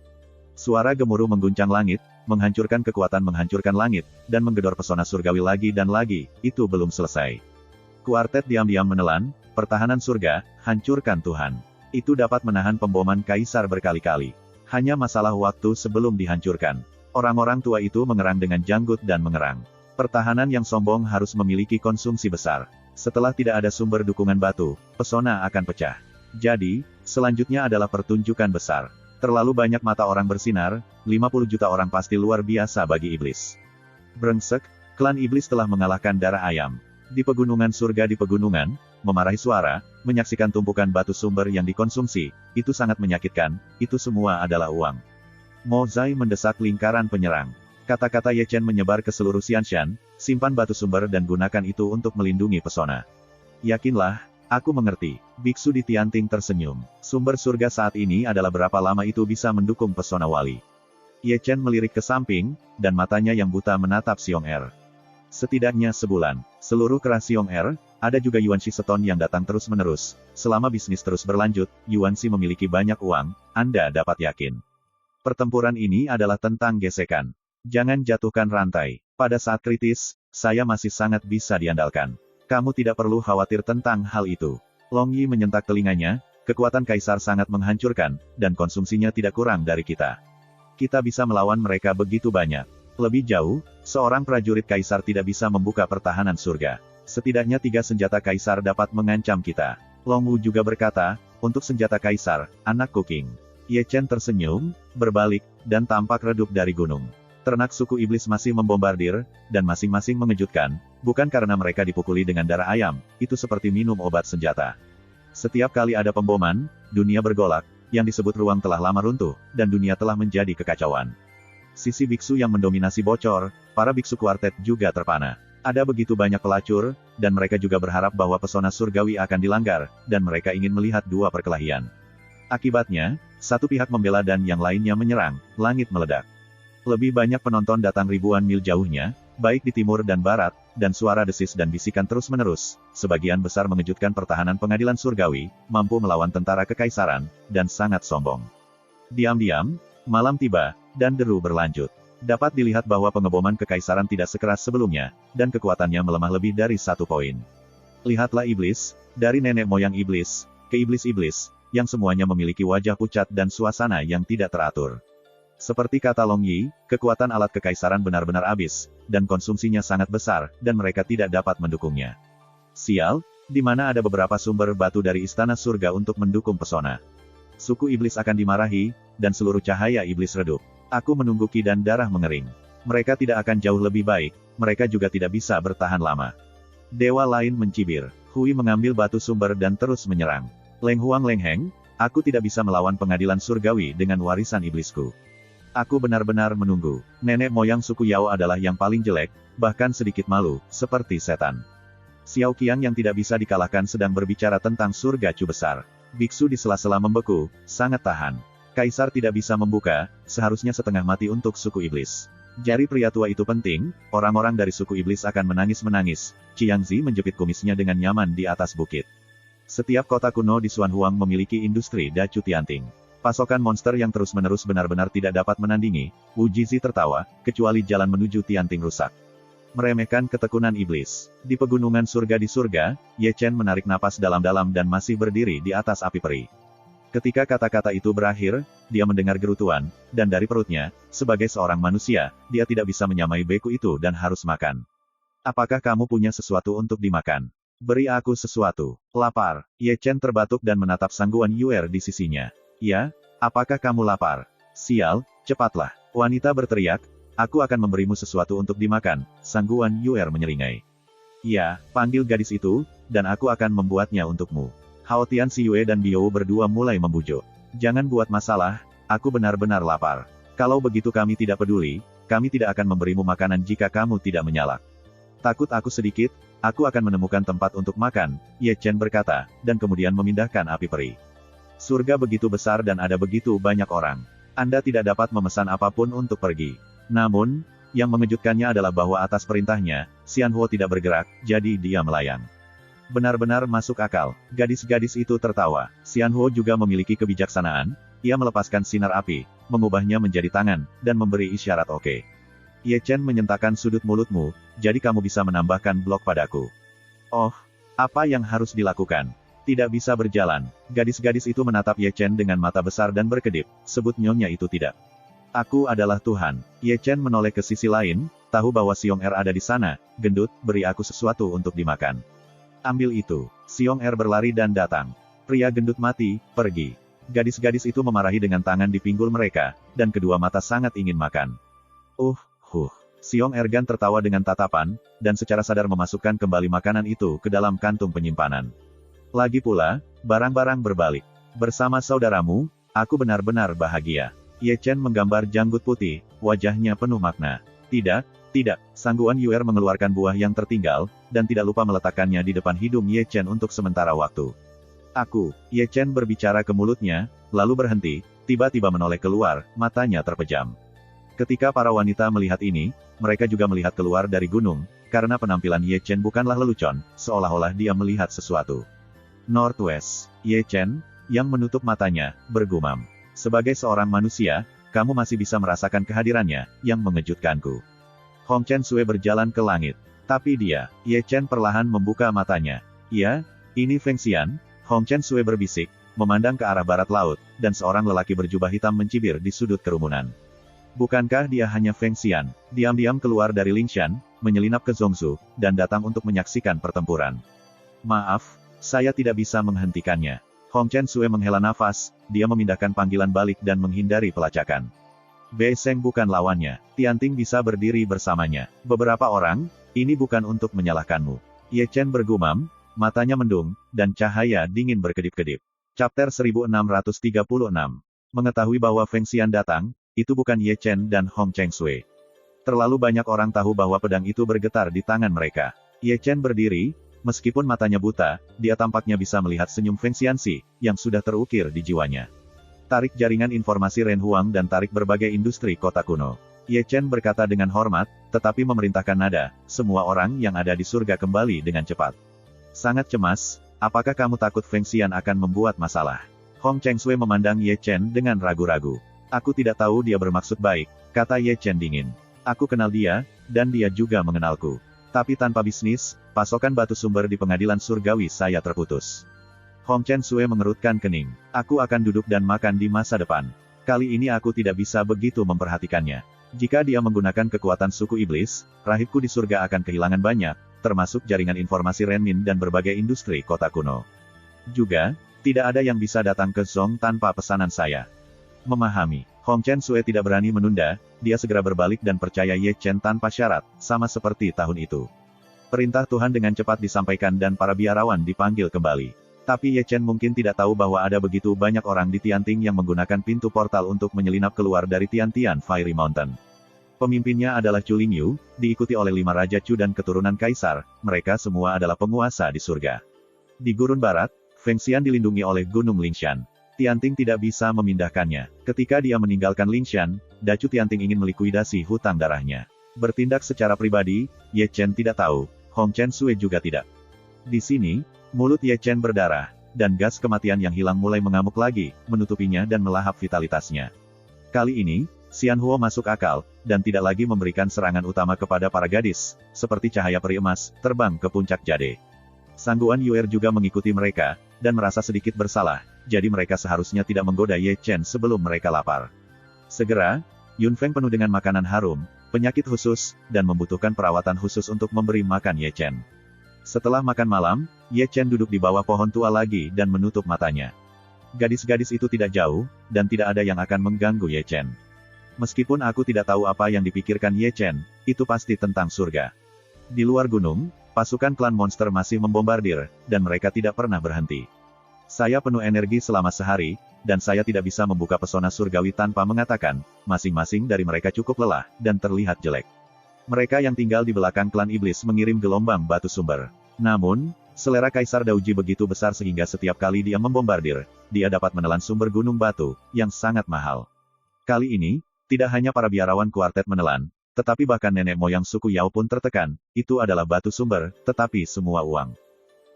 [SPEAKER 1] Suara gemuruh mengguncang langit, menghancurkan menghancurkan langit, dan menggedor pesona surgawi lagi dan lagi, itu belum selesai. Kuartet diam-diam menelan, pertahanan surga, hancurkan Tuhan. Itu dapat menahan pemboman kaisar berkali-kali. Hanya masalah waktu sebelum dihancurkan. Orang-orang tua itu mengerang dengan janggut dan mengerang. Pertahanan yang sombong harus memiliki konsumsi besar. Setelah tidak ada sumber dukungan batu, pesona akan pecah. Jadi, selanjutnya adalah pertunjukan besar. Terlalu banyak mata orang bersinar, 50 juta orang pasti luar biasa bagi iblis. Brengsek, klan iblis telah mengalahkan darah ayam. Di pegunungan surga di pegunungan, memarahi suara, menyaksikan tumpukan batu sumber yang dikonsumsi, itu sangat menyakitkan, itu semua adalah uang. Mo Zai mendesak lingkaran penyerang. Kata-kata Ye Chen menyebar ke seluruh Xianshan, simpan batu sumber dan gunakan itu untuk melindungi pesona. Yakinlah, aku mengerti. Biksu di Tianting tersenyum. Sumber surga saat ini adalah berapa lama itu bisa mendukung pesona wali. Ye Chen melirik ke samping, dan matanya yang buta menatap Xiong Er. Setidaknya sebulan, seluruh kera Xiong Er, ada juga Yuan Shi Seton yang datang terus-menerus. Selama bisnis terus berlanjut, Yuan Shi memiliki banyak uang, Anda dapat yakin. Pertempuran ini adalah tentang gesekan. Jangan jatuhkan rantai. Pada saat kritis, saya masih sangat bisa diandalkan. Kamu tidak perlu khawatir tentang hal itu. Long Yi menyentak telinganya, kekuatan kaisar sangat menghancurkan, dan konsumsinya tidak kurang dari kita. Kita bisa melawan mereka begitu banyak. Lebih jauh, seorang prajurit kaisar tidak bisa membuka pertahanan surga. Setidaknya 3 senjata kaisar dapat mengancam kita. Long Wu juga berkata, untuk senjata kaisar, anak kuking. Ye Chen tersenyum, berbalik, dan tampak redup dari gunung. Ternak suku iblis masih membombardir, dan masing-masing mengejutkan, bukan karena mereka dipukuli dengan darah ayam, itu seperti minum obat senjata. Setiap kali ada pemboman, dunia bergolak, yang disebut ruang telah lama runtuh, dan dunia telah menjadi kekacauan. Sisi biksu yang mendominasi bocor, para biksu kuartet juga terpana. Ada begitu banyak pelacur, dan mereka juga berharap bahwa pesona surgawi akan dilanggar, dan mereka ingin melihat 2 perkelahian. Akibatnya, satu pihak membela dan yang lainnya menyerang, langit meledak. Lebih banyak penonton datang ribuan mil jauhnya, baik di timur dan barat, dan suara desis dan bisikan terus-menerus, sebagian besar mengejutkan pertahanan pengadilan surgawi, mampu melawan tentara kekaisaran, dan sangat sombong. Diam-diam, malam tiba, dan deru berlanjut. Dapat dilihat bahwa pengeboman kekaisaran tidak sekeras sebelumnya, dan kekuatannya melemah lebih dari 1 poin. Lihatlah iblis, dari nenek moyang iblis, ke iblis-iblis, yang semuanya memiliki wajah pucat dan suasana yang tidak teratur. Seperti kata Long Yi, kekuatan alat kekaisaran benar-benar habis, dan konsumsinya sangat besar, dan mereka tidak dapat mendukungnya. Sial, di mana ada beberapa sumber batu dari istana surga untuk mendukung pesona. Suku iblis akan dimarahi, dan seluruh cahaya iblis redup. Aku menunggu ki dan darah mengering. Mereka tidak akan jauh lebih baik, mereka juga tidak bisa bertahan lama. Dewa lain mencibir. Hui mengambil batu sumber dan terus menyerang. Leng Huang Leng Heng, aku tidak bisa melawan pengadilan surgawi dengan warisan iblisku. Aku benar-benar menunggu. Nenek moyang suku Yao adalah yang paling jelek, bahkan sedikit malu, seperti setan. Xiao Qiang yang tidak bisa dikalahkan sedang berbicara tentang surga Cu besar. Biksu di sela-sela membeku, sangat tahan. Kaisar tidak bisa membuka, seharusnya setengah mati untuk suku iblis. Jari pria tua itu penting, orang-orang dari suku iblis akan menangis-menangis. Qiangzi menjepit kumisnya dengan nyaman di atas bukit. Setiap kota kuno di Xuanhuang memiliki industri dacu Tianting. Pasokan monster yang terus-menerus benar-benar tidak dapat menandingi. Wu Jizi tertawa, kecuali jalan menuju Tianting rusak. Meremehkan ketekunan iblis. Di pegunungan surga di surga, Ye Chen menarik napas dalam-dalam dan masih berdiri di atas api peri. Ketika kata-kata itu berakhir, dia mendengar gerutuan, dan dari perutnya, sebagai seorang manusia, dia tidak bisa menyamai beku itu dan harus makan. Apakah kamu punya sesuatu untuk dimakan? Beri aku sesuatu. Lapar. Ye Chen terbatuk dan menatap Sangguan Yuer di sisinya. Ya, apakah kamu lapar? Sial, cepatlah. Wanita berteriak, aku akan memberimu sesuatu untuk dimakan. Sangguan Yuer menyeringai. Ya, panggil gadis itu, dan aku akan membuatnya untukmu. Hao Tian Xiyue dan Biou berdua mulai membujuk. Jangan buat masalah, aku benar-benar lapar. Kalau begitu kami tidak peduli, kami tidak akan memberimu makanan jika kamu tidak menyalak. Takut aku sedikit, aku akan menemukan tempat untuk makan, Ye Chen berkata, dan kemudian memindahkan api peri. Surga begitu besar dan ada begitu banyak orang. Anda tidak dapat memesan apapun untuk pergi. Namun, yang mengejutkannya adalah bahwa atas perintahnya, Xianhuo tidak bergerak, jadi dia melayang. Benar-benar masuk akal. Gadis-gadis itu tertawa. Xianhuo juga memiliki kebijaksanaan, ia melepaskan sinar api, mengubahnya menjadi tangan, dan memberi isyarat oke. Ye Chen menyentakkan sudut mulutmu, jadi kamu bisa menambahkan blok padaku. Oh, apa yang harus dilakukan? Tidak bisa berjalan. Gadis-gadis itu menatap Ye Chen dengan mata besar dan berkedip, sebut nyonya itu tidak. Aku adalah Tuhan. Ye Chen menoleh ke sisi lain, tahu bahwa Xiong Er ada di sana, gendut, beri aku sesuatu untuk dimakan. Ambil itu. Xiong Er berlari dan datang. Pria gendut mati, pergi. Gadis-gadis itu memarahi dengan tangan di pinggul mereka, dan kedua mata sangat ingin makan. Xiong Er gan tertawa dengan tatapan, dan secara sadar memasukkan kembali makanan itu ke dalam kantung penyimpanan. Lagi pula, barang-barang berbalik. Bersama saudaramu, aku benar-benar bahagia. Ye Chen menggambar janggut putih, wajahnya penuh makna. Tidak, tidak, Sang Guan Yuer mengeluarkan buah yang tertinggal, dan tidak lupa meletakkannya di depan hidung Ye Chen untuk sementara waktu. Aku, Ye Chen berbicara ke mulutnya, lalu berhenti, tiba-tiba menoleh keluar, matanya terpejam. Ketika para wanita melihat ini, mereka juga melihat keluar dari gunung, karena penampilan Ye Chen bukanlah lelucon, seolah-olah dia melihat sesuatu. Northwest, Ye Chen, yang menutup matanya, bergumam. Sebagai seorang manusia, kamu masih bisa merasakan kehadirannya, yang mengejutkanku. Hong Chen Sui berjalan ke langit. Tapi dia, Ye Chen perlahan membuka matanya. Ya, ini Feng Xian, Hong Chen Sui berbisik, memandang ke arah barat laut, dan seorang lelaki berjubah hitam mencibir di sudut kerumunan. Bukankah dia hanya Feng Xian? Diam-diam keluar dari Lingshan, menyelinap ke Zhongzhou, dan datang untuk menyaksikan pertempuran. Maaf, saya tidak bisa menghentikannya. Hong Chen Sui menghela nafas, dia memindahkan panggilan balik dan menghindari pelacakan. Bei Seng bukan lawannya, Tianting bisa berdiri bersamanya. Beberapa orang, ini bukan untuk menyalahkanmu. Ye Chen bergumam, matanya mendung, dan cahaya dingin berkedip-kedip. Chapter 1636. Mengetahui bahwa Feng Xian datang, itu bukan Ye Chen dan Hong Chen Sui. Terlalu banyak orang tahu bahwa pedang itu bergetar di tangan mereka. Ye Chen berdiri, meskipun matanya buta, dia tampaknya bisa melihat senyum Feng Xianxi, yang sudah terukir di jiwanya. Tarik jaringan informasi Ren Huang dan tarik berbagai industri kota kuno. Ye Chen berkata dengan hormat, tetapi memerintahkan nada, semua orang yang ada di surga kembali dengan cepat. Sangat cemas, apakah kamu takut Feng Xian akan membuat masalah? Hong Chen Sui memandang Ye Chen dengan ragu-ragu. Aku tidak tahu dia bermaksud baik, kata Ye Chen dingin. Aku kenal dia, dan dia juga mengenalku. Tapi tanpa bisnis, pasokan batu sumber di pengadilan surgawi saya terputus. Hong Chen Sui mengerutkan kening. Aku akan duduk dan makan di masa depan. Kali ini aku tidak bisa begitu memperhatikannya. Jika dia menggunakan kekuatan suku iblis, rahibku di surga akan kehilangan banyak, termasuk jaringan informasi Renmin dan berbagai industri kota kuno. Juga, tidak ada yang bisa datang ke Zhong tanpa pesanan saya. Memahami, Hong Chen Sui tidak berani menunda, dia segera berbalik dan percaya Ye Chen tanpa syarat, sama seperti tahun itu. Perintah Tuhan dengan cepat disampaikan dan para biarawan dipanggil kembali. Tapi Ye Chen mungkin tidak tahu bahwa ada begitu banyak orang di Tianting yang menggunakan pintu portal untuk menyelinap keluar dari Tiantian Fiery Mountain. Pemimpinnya adalah Chu Lingyu, diikuti oleh 5 Raja Chu dan keturunan Kaisar, mereka semua adalah penguasa di surga. Di gurun barat, Feng Xian dilindungi oleh Gunung Lingshan. Tianting tidak bisa memindahkannya. Ketika dia meninggalkan Lingshan, Dacu Tianting ingin melikuidasi hutang darahnya. Bertindak secara pribadi, Ye Chen tidak tahu, Hong Chen Sui juga tidak. Di sini, mulut Ye Chen berdarah, dan gas kematian yang hilang mulai mengamuk lagi, menutupinya dan melahap vitalitasnya. Kali ini, Xian Huo masuk akal, dan tidak lagi memberikan serangan utama kepada para gadis, seperti cahaya peri emas, terbang ke puncak Jade. Sang Guan Yuer juga mengikuti mereka, dan merasa sedikit bersalah, jadi mereka seharusnya tidak menggoda Ye Chen sebelum mereka lapar. Segera, Yun Feng penuh dengan makanan harum, penyakit khusus, dan membutuhkan perawatan khusus untuk memberi makan Ye Chen. Setelah makan malam, Ye Chen duduk di bawah pohon tua lagi dan menutup matanya. Gadis-gadis itu tidak jauh, dan tidak ada yang akan mengganggu Ye Chen. Meskipun aku tidak tahu apa yang dipikirkan Ye Chen, itu pasti tentang surga. Di luar gunung, pasukan klan monster masih membombardir, dan mereka tidak pernah berhenti. Saya penuh energi selama sehari, dan saya tidak bisa membuka pesona surgawi tanpa mengatakan, masing-masing dari mereka cukup lelah, dan terlihat jelek. Mereka yang tinggal di belakang klan iblis mengirim gelombang batu sumber. Namun, selera Kaisar Dauji begitu besar sehingga setiap kali dia membombardir, dia dapat menelan sumber gunung batu, yang sangat mahal. Kali ini, tidak hanya para biarawan kuartet menelan, tetapi bahkan nenek moyang suku Yao pun tertekan, itu adalah batu sumber, tetapi semua uang.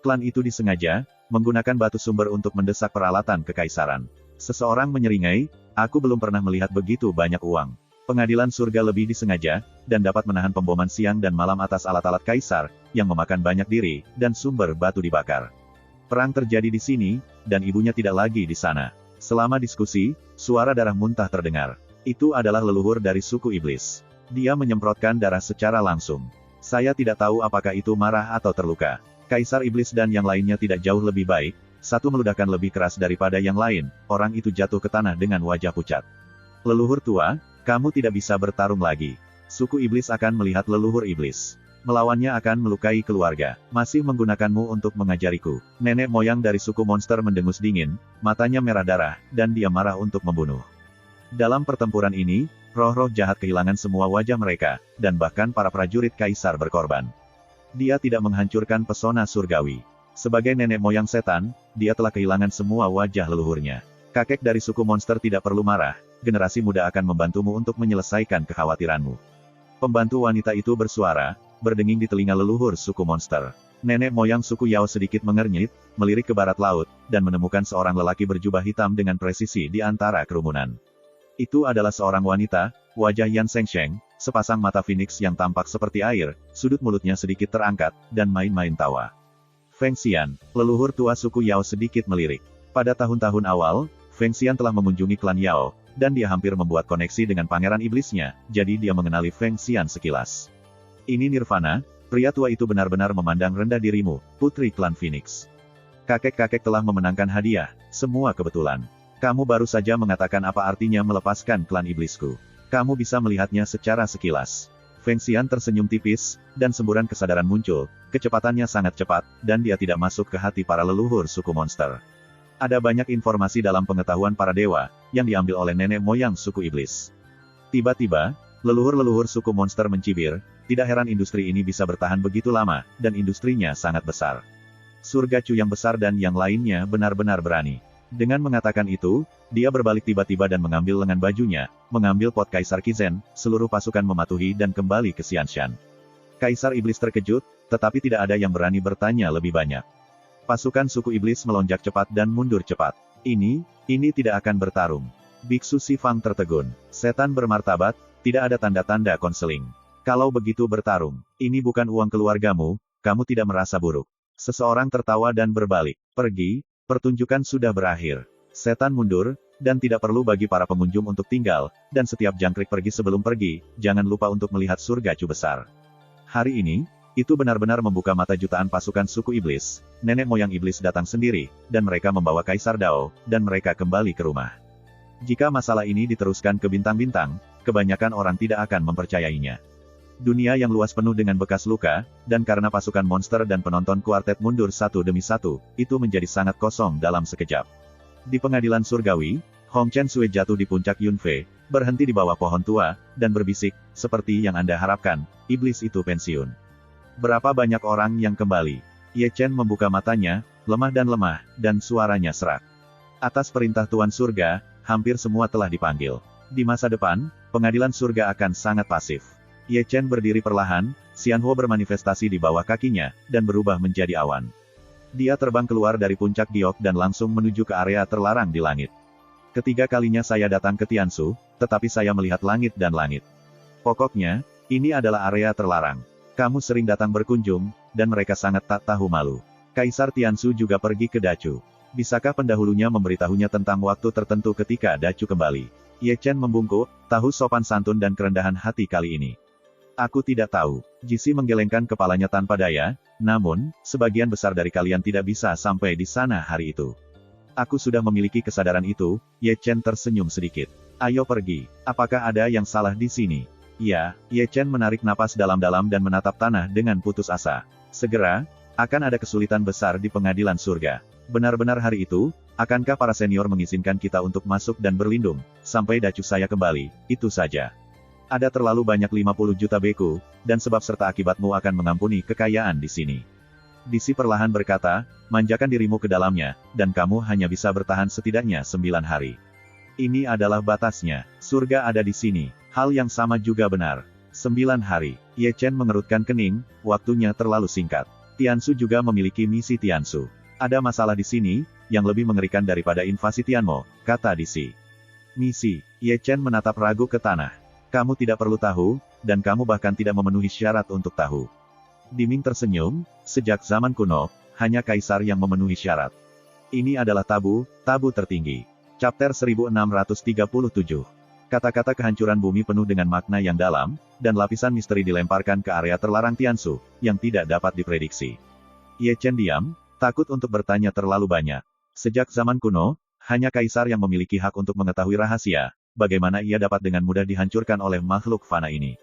[SPEAKER 1] Klan itu disengaja, menggunakan batu sumber untuk mendesak peralatan kekaisaran. Seseorang menyeringai, aku belum pernah melihat begitu banyak uang. Pengadilan surga lebih disengaja, dan dapat menahan pemboman siang dan malam atas alat-alat kaisar, yang memakan banyak diri, dan sumber batu dibakar. Perang terjadi di sini, dan ibunya tidak lagi di sana. Selama diskusi, suara darah muntah terdengar. Itu adalah leluhur dari suku iblis. Dia menyemprotkan darah secara langsung. Saya tidak tahu apakah itu marah atau terluka. Kaisar iblis dan yang lainnya tidak jauh lebih baik, satu meledakkan lebih keras daripada yang lain, orang itu jatuh ke tanah dengan wajah pucat. Leluhur tua, kamu tidak bisa bertarung lagi. Suku iblis akan melihat leluhur iblis. Melawannya akan melukai keluarga. Masih menggunakanmu untuk mengajariku. Nenek moyang dari suku monster mendengus dingin, matanya merah darah, dan dia marah untuk membunuh. Dalam pertempuran ini, roh-roh jahat kehilangan semua wajah mereka, dan bahkan para prajurit kaisar berkorban. Dia tidak menghancurkan pesona surgawi. Sebagai nenek moyang setan, dia telah kehilangan semua wajah leluhurnya. Kakek dari suku monster tidak perlu marah, generasi muda akan membantumu untuk menyelesaikan kekhawatiranmu. Pembantu wanita itu bersuara, berdenging di telinga leluhur suku monster. Nenek moyang suku Yao sedikit mengernyit, melirik ke barat laut, dan menemukan seorang lelaki berjubah hitam dengan presisi di antara kerumunan. Itu adalah seorang wanita, wajah Yan Shengsheng, sepasang mata phoenix yang tampak seperti air, sudut mulutnya sedikit terangkat, dan main-main tawa. Feng Xian, leluhur tua suku Yao sedikit melirik. Pada tahun-tahun awal, Feng Xian telah mengunjungi klan Yao, dan dia hampir membuat koneksi dengan pangeran iblisnya, jadi dia mengenali Feng Xian sekilas. Ini Nirvana, pria tua itu benar-benar memandang rendah dirimu, putri klan Phoenix. Kakek-kakek telah memenangkan hadiah, semua kebetulan. Kamu baru saja mengatakan apa artinya melepaskan klan iblisku. Kamu bisa melihatnya secara sekilas. Feng Xian tersenyum tipis, dan semburan kesadaran muncul, kecepatannya sangat cepat, dan dia tidak masuk ke hati para leluhur suku monster. Ada banyak informasi dalam pengetahuan para dewa, yang diambil oleh nenek moyang suku iblis. Tiba-tiba, leluhur-leluhur suku monster mencibir, tidak heran industri ini bisa bertahan begitu lama, dan industrinya sangat besar. Surga Chu yang besar dan yang lainnya benar-benar berani. Dengan mengatakan itu, dia berbalik tiba-tiba dan mengambil lengan bajunya, mengambil pot Kaisar Kizen, seluruh pasukan mematuhi dan kembali ke Xianshan. Kaisar Iblis terkejut, tetapi tidak ada yang berani bertanya lebih banyak. Pasukan suku Iblis melonjak cepat dan mundur cepat. Ini tidak akan bertarung. Biksu Sifang tertegun. Setan bermartabat, tidak ada tanda-tanda konseling. Kalau begitu bertarung, ini bukan uang keluargamu, kamu tidak merasa buruk. Seseorang tertawa dan berbalik. Pergi. Pertunjukan sudah berakhir. Setan mundur, dan tidak perlu bagi para pengunjung untuk tinggal, dan setiap jangkrik pergi sebelum pergi, jangan lupa untuk melihat surga Chu besar. Hari ini, itu benar-benar membuka mata jutaan pasukan suku iblis. Nenek moyang iblis datang sendiri, dan mereka membawa Kaisar Dao, dan mereka kembali ke rumah. Jika masalah ini diteruskan ke bintang-bintang, kebanyakan orang tidak akan mempercayainya. Dunia yang luas penuh dengan bekas luka, dan karena pasukan monster dan penonton kuartet mundur satu demi satu, itu menjadi sangat kosong dalam sekejap. Di pengadilan surgawi, Hong Chen Sui jatuh di puncak Yunfei, berhenti di bawah pohon tua, dan berbisik, seperti yang Anda harapkan, iblis itu pensiun. Berapa banyak orang yang kembali? Ye Chen membuka matanya, lemah, dan suaranya serak. Atas perintah Tuan Surga, hampir semua telah dipanggil. Di masa depan, pengadilan surga akan sangat pasif. Ye Chen berdiri perlahan, Xianhuo bermanifestasi di bawah kakinya, dan berubah menjadi awan. Dia terbang keluar dari puncak giok dan langsung menuju ke area terlarang di langit. Ketiga kalinya saya datang ke Tiansu, tetapi saya melihat langit dan langit. Pokoknya, ini adalah area terlarang. Kamu sering datang berkunjung, dan mereka sangat tak tahu malu. Kaisar Tiansu juga pergi ke Dacu. Bisakah pendahulunya memberitahunya tentang waktu tertentu ketika Dacu kembali? Ye Chen membungkuk, tahu sopan santun dan kerendahan hati kali ini. Aku tidak tahu. Jisi menggelengkan kepalanya tanpa daya, namun, sebagian besar dari kalian tidak bisa sampai di sana hari itu. Aku sudah memiliki kesadaran itu, Ye Chen tersenyum sedikit. Ayo pergi. Apakah ada yang salah di sini? Ya, Ye Chen menarik napas dalam-dalam dan menatap tanah dengan putus asa. Segera, akan ada kesulitan besar di pengadilan surga. Benar-benar hari itu, akankah para senior mengizinkan kita untuk masuk dan berlindung, sampai Dacu saya kembali, itu saja. Ada terlalu banyak 50 juta beku, dan sebab serta akibatmu akan mengampuni kekayaan di sini. Disi perlahan berkata, manjakan dirimu ke dalamnya, dan kamu hanya bisa bertahan setidaknya 9 hari. Ini adalah batasnya. Surga ada di sini. Hal yang sama juga benar. 9 hari. Ye Chen mengerutkan kening, waktunya terlalu singkat. Tiansu juga memiliki misi Tiansu. Ada masalah di sini, yang lebih mengerikan daripada invasi Tianmo, kata Disi. Misi. Ye Chen menatap ragu ke tanah. Kamu tidak perlu tahu, dan kamu bahkan tidak memenuhi syarat untuk tahu. Diming tersenyum, sejak zaman kuno, hanya kaisar yang memenuhi syarat. Ini adalah tabu tertinggi. Chapter 1637. Kata-kata kehancuran bumi penuh dengan makna yang dalam, dan lapisan misteri dilemparkan ke area terlarang Tiansu, yang tidak dapat diprediksi. Ye Chen diam, takut untuk bertanya terlalu banyak. Sejak zaman kuno, hanya kaisar yang memiliki hak untuk mengetahui rahasia. Bagaimana ia dapat dengan mudah dihancurkan oleh makhluk fana ini?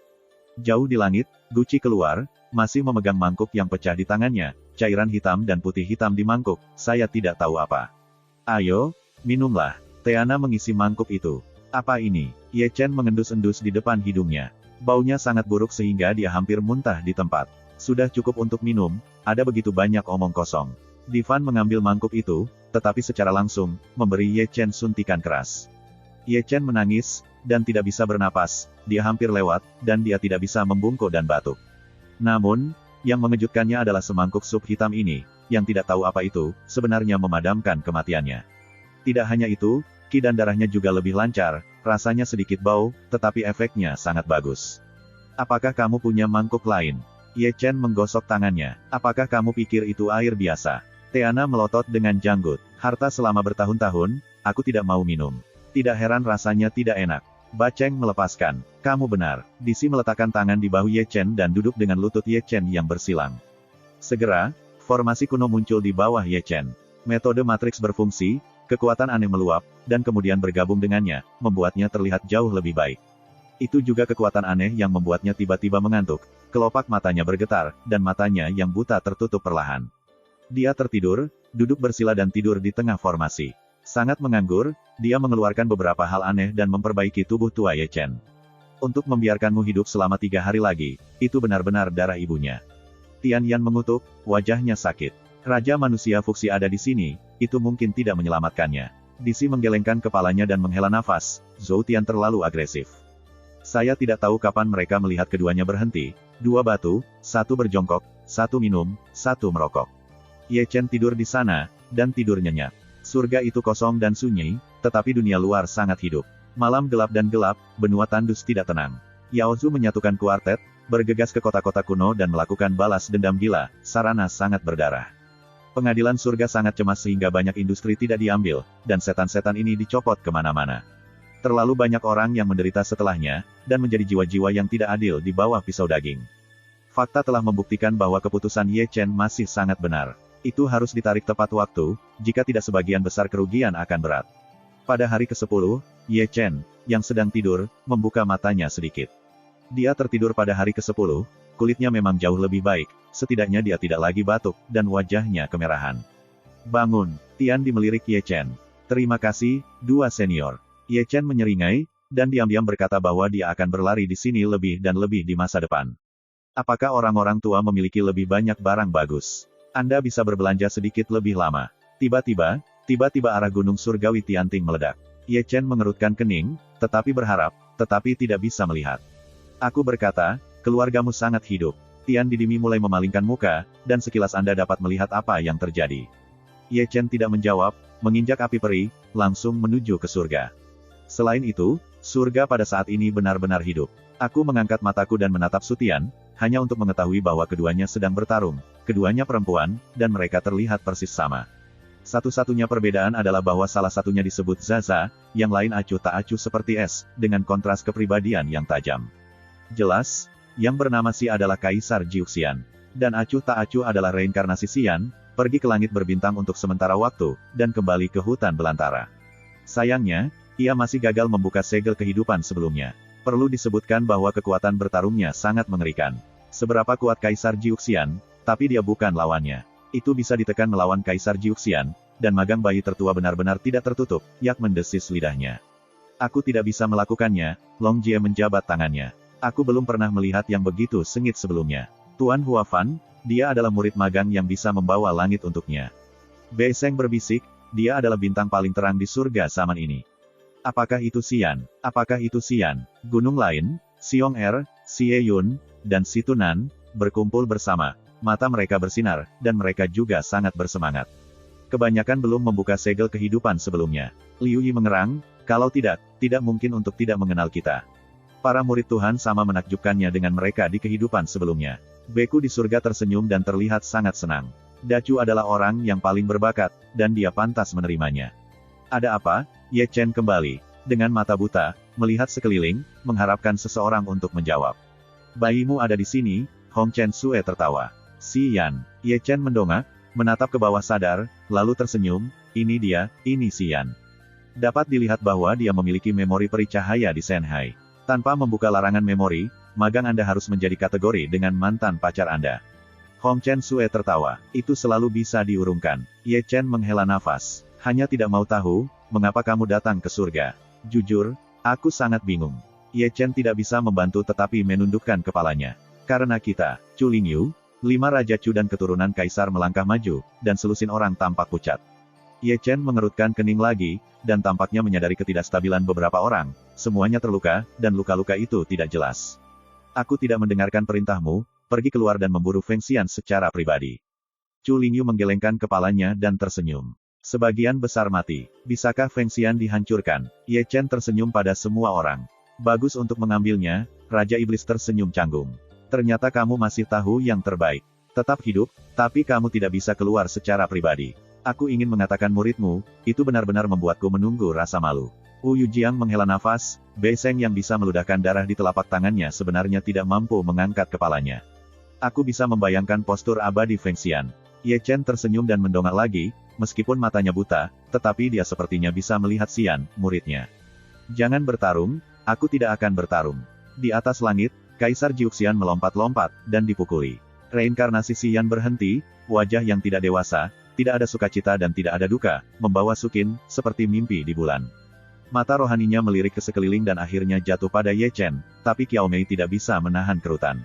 [SPEAKER 1] Jauh di langit, Guci keluar, masih memegang mangkuk yang pecah di tangannya, cairan hitam dan putih hitam di mangkuk, saya tidak tahu apa. Ayo, minumlah. Teana mengisi mangkuk itu. Apa ini? Ye Chen mengendus-endus di depan hidungnya. Baunya sangat buruk sehingga dia hampir muntah di tempat. Sudah cukup untuk minum, ada begitu banyak omong kosong. Divan mengambil mangkuk itu, tetapi secara langsung, memberi Ye Chen suntikan keras. Ye Chen menangis, dan tidak bisa bernapas, dia hampir lewat, dan dia tidak bisa membungkuk dan batuk. Namun, yang mengejutkannya adalah semangkuk sup hitam ini, yang tidak tahu apa itu, sebenarnya memadamkan kematiannya. Tidak hanya itu, Qi dan darahnya juga lebih lancar, rasanya sedikit bau, tetapi efeknya sangat bagus. Apakah kamu punya mangkuk lain? Ye Chen menggosok tangannya. Apakah kamu pikir itu air biasa? Teana melotot dengan janggut. Harta selama bertahun-tahun, aku tidak mau minum. Tidak heran rasanya tidak enak. Ba Cheng melepaskan. Kamu benar. Disi meletakkan tangan di bahu Ye Chen dan duduk dengan lutut Ye Chen yang bersilang. Segera, formasi kuno muncul di bawah Ye Chen. Metode matriks berfungsi, kekuatan aneh meluap, dan kemudian bergabung dengannya, membuatnya terlihat jauh lebih baik. Itu juga kekuatan aneh yang membuatnya tiba-tiba mengantuk, kelopak matanya bergetar, dan matanya yang buta tertutup perlahan. Dia tertidur, duduk bersila dan tidur di tengah formasi. Sangat menganggur, dia mengeluarkan beberapa hal aneh dan memperbaiki tubuh tua Ye Chen. Untuk membiarkanmu hidup selama 3 hari lagi, itu benar-benar darah ibunya. Tian Yan mengutuk, wajahnya sakit. Raja manusia fuksi ada di sini, itu mungkin tidak menyelamatkannya. Disi menggelengkan kepalanya dan menghela nafas, Zhou Tian terlalu agresif. Saya tidak tahu kapan mereka melihat keduanya berhenti. 2 batu, 1 berjongkok, 1 minum, 1 merokok. Ye Chen tidur di sana, dan tidur nyenyak. Surga itu kosong dan sunyi, tetapi dunia luar sangat hidup. Malam gelap dan gelap, benua tandus tidak tenang. Yao Zhu menyatukan kuartet, bergegas ke kota-kota kuno dan melakukan balas dendam gila, sarana sangat berdarah. Pengadilan surga sangat cemas sehingga banyak industri tidak diambil, dan setan-setan ini dicopot kemana-mana. Terlalu banyak orang yang menderita setelahnya, dan menjadi jiwa-jiwa yang tidak adil di bawah pisau daging. Fakta telah membuktikan bahwa keputusan Ye Chen masih sangat benar. Itu harus ditarik tepat waktu, jika tidak sebagian besar kerugian akan berat. Pada hari ke-10, Ye Chen, yang sedang tidur, membuka matanya sedikit. Dia tertidur pada hari ke-10, kulitnya memang jauh lebih baik, setidaknya dia tidak lagi batuk, dan wajahnya kemerahan. Bangun, Tian dimelirik Ye Chen. Terima kasih, 2 senior. Ye Chen menyeringai, dan diam-diam berkata bahwa dia akan berlari di sini lebih dan lebih di masa depan. Apakah orang-orang tua memiliki lebih banyak barang bagus? Anda bisa berbelanja sedikit lebih lama. Tiba-tiba arah gunung surgawi Tianting meledak. Ye Chen mengerutkan kening, tetapi berharap, tetapi tidak bisa melihat. Aku berkata, keluargamu sangat hidup. Tian Didimi mulai memalingkan muka, dan sekilas Anda dapat melihat apa yang terjadi. Ye Chen tidak menjawab, menginjak api peri, langsung menuju ke surga. Selain itu, surga pada saat ini benar-benar hidup. Aku mengangkat mataku dan menatap Sutian, hanya untuk mengetahui bahwa keduanya sedang bertarung, keduanya perempuan, dan mereka terlihat persis sama. Satu-satunya perbedaan adalah bahwa salah satunya disebut Zaza, yang lain acuh tak acuh seperti es, dengan kontras kepribadian yang tajam. Jelas, yang bernama Si adalah Kaisar Jiuxian. Dan acuh tak acuh adalah reinkarnasi Xian, pergi ke langit berbintang untuk sementara waktu, dan kembali ke hutan belantara. Sayangnya, ia masih gagal membuka segel kehidupan sebelumnya. Perlu disebutkan bahwa kekuatan bertarungnya sangat mengerikan. Seberapa kuat Kaisar Jiuxian, tapi dia bukan lawannya. Itu bisa ditekan melawan Kaisar Jiuxian, dan magang bayi tertua benar-benar tidak tertutup, Yak mendesis lidahnya. Aku tidak bisa melakukannya, Long Jie menjabat tangannya. Aku belum pernah melihat yang begitu sengit sebelumnya. Tuan Huafan, dia adalah murid magang yang bisa membawa langit untuknya. Bei Seng berbisik, dia adalah bintang paling terang di surga zaman ini. Apakah itu Xian? Apakah itu Xian? Gunung lain, Xiong Er, Xie Yun, dan Si Tunan, berkumpul bersama. Mata mereka bersinar, dan mereka juga sangat bersemangat. Kebanyakan belum membuka segel kehidupan sebelumnya. Liu Yi mengerang, kalau tidak mungkin untuk tidak mengenal kita. Para murid Tuhan sama menakjubkannya dengan mereka di kehidupan sebelumnya. Beku di surga tersenyum dan terlihat sangat senang. Dacu adalah orang yang paling berbakat, dan dia pantas menerimanya. Ada apa? Ye Chen kembali, dengan mata buta, melihat sekeliling, mengharapkan seseorang untuk menjawab. Bayimu ada di sini, Hong Chen Sue tertawa. Si Yan. Ye Chen mendongak, menatap ke bawah sadar, lalu tersenyum, ini dia, ini Si Yan. Dapat dilihat bahwa dia memiliki memori peri cahaya di Shanghai. Tanpa membuka larangan memori, magang Anda harus menjadi kategori dengan mantan pacar Anda. Hong Chen Sue tertawa. Itu selalu bisa diurungkan. Ye Chen menghela nafas. Hanya tidak mau tahu, mengapa kamu datang ke surga. Jujur, aku sangat bingung. Ye Chen tidak bisa membantu tetapi menundukkan kepalanya. Karena kita, Chu Lingyu, 5 Raja Chu dan keturunan Kaisar melangkah maju, dan selusin orang tampak pucat. Ye Chen mengerutkan kening lagi, dan tampaknya menyadari ketidakstabilan beberapa orang, semuanya terluka, dan luka-luka itu tidak jelas. Aku tidak mendengarkan perintahmu, pergi keluar dan memburu Feng Xian secara pribadi. Chu Lingyu menggelengkan kepalanya dan tersenyum. Sebagian besar mati. Bisakah Feng Xian dihancurkan? Ye Chen tersenyum pada semua orang. Bagus untuk mengambilnya, Raja Iblis tersenyum canggung. Ternyata kamu masih tahu yang terbaik. Tetap hidup, tapi kamu tidak bisa keluar secara pribadi. Aku ingin mengatakan muridmu, itu benar-benar membuatku menunggu rasa malu. Wu Yujiang menghela nafas, Bei Seng yang bisa meludahkan darah di telapak tangannya sebenarnya tidak mampu mengangkat kepalanya. Aku bisa membayangkan postur abadi Feng Xian. Ye Chen tersenyum dan mendongak lagi, meskipun matanya buta, tetapi dia sepertinya bisa melihat Xian, muridnya. Jangan bertarung, aku tidak akan bertarung. Di atas langit, Kaisar Jiuxian melompat-lompat, dan dipukuli. Reinkarnasi Xian berhenti, wajah yang tidak dewasa, tidak ada sukacita dan tidak ada duka, membawa Sukin, seperti mimpi di bulan. Mata rohaninya melirik ke sekeliling dan akhirnya jatuh pada Ye Chen, tapi Qiao Mei tidak bisa menahan kerutan.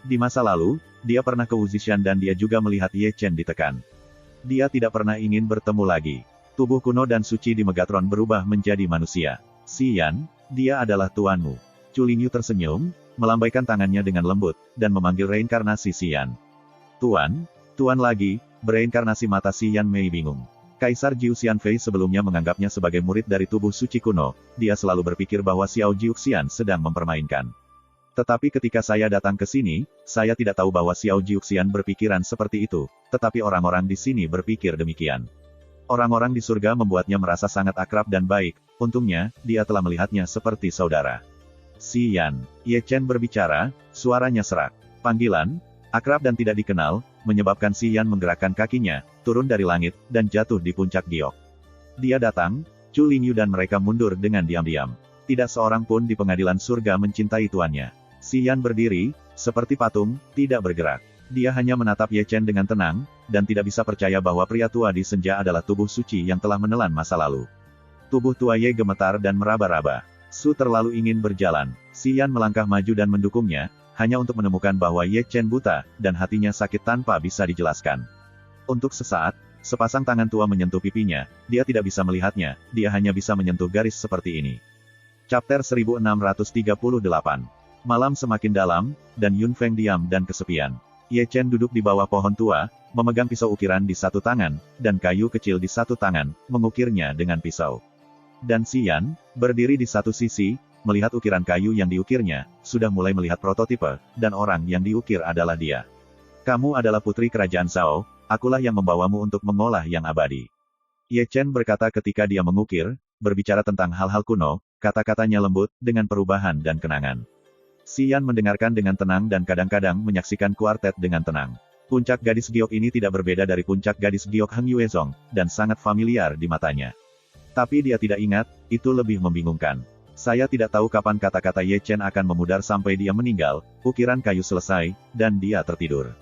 [SPEAKER 1] Di masa lalu, dia pernah ke Wuzishan dan dia juga melihat Ye Chen ditekan. Dia tidak pernah ingin bertemu lagi. Tubuh kuno dan suci di Megatron berubah menjadi manusia. Xian, dia adalah tuanmu. Chu Lingyu tersenyum, melambaikan tangannya dengan lembut, dan memanggil reinkarnasi Xian. Tuan lagi, bereinkarnasi mata Xian Mei bingung. Kaisar Jiu Xianfei sebelumnya menganggapnya sebagai murid dari tubuh suci kuno, dia selalu berpikir bahwa Xiao Jiuxian sedang mempermainkan. Tetapi ketika saya datang ke sini, saya tidak tahu bahwa Xiao Jiuxian berpikiran seperti itu, tetapi orang-orang di sini berpikir demikian. Orang-orang di surga membuatnya merasa sangat akrab dan baik, untungnya, dia telah melihatnya seperti saudara. Xian, Ye Chen berbicara, suaranya serak. Panggilan, akrab dan tidak dikenal, menyebabkan Xian menggerakkan kakinya, turun dari langit, dan jatuh di puncak giok. Dia datang, Chu Lingyu dan mereka mundur dengan diam-diam. Tidak seorang pun di pengadilan surga mencintai tuannya. Xian berdiri, seperti patung, tidak bergerak. Dia hanya menatap Ye Chen dengan tenang, dan tidak bisa percaya bahwa pria tua di senja adalah tubuh suci yang telah menelan masa lalu. Tubuh tua Ye gemetar dan meraba-raba. Su terlalu ingin berjalan. Xian melangkah maju dan mendukungnya, hanya untuk menemukan bahwa Ye Chen buta, dan hatinya sakit tanpa bisa dijelaskan. Untuk sesaat, sepasang tangan tua menyentuh pipinya, dia tidak bisa melihatnya, dia hanya bisa menyentuh garis seperti ini. Chapter 1638. Malam semakin dalam, dan Yun Feng diam dan kesepian. Ye Chen duduk di bawah pohon tua, memegang pisau ukiran di satu tangan, dan kayu kecil di satu tangan, mengukirnya dengan pisau. Dan Xian, berdiri di satu sisi, melihat ukiran kayu yang diukirnya, sudah mulai melihat prototipe, dan orang yang diukir adalah dia. Kamu adalah putri kerajaan Zhao, akulah yang membawamu untuk mengolah yang abadi. Ye Chen berkata ketika dia mengukir, berbicara tentang hal-hal kuno, kata-katanya lembut, dengan perubahan dan kenangan. Xian mendengarkan dengan tenang dan kadang-kadang menyaksikan kuartet dengan tenang. Puncak gadis giok ini tidak berbeda dari puncak gadis giok Heng Yuezong, dan sangat familiar di matanya. Tapi dia tidak ingat, itu lebih membingungkan. Saya tidak tahu kapan kata-kata Ye Chen akan memudar sampai dia meninggal, ukiran kayu selesai, dan dia tertidur.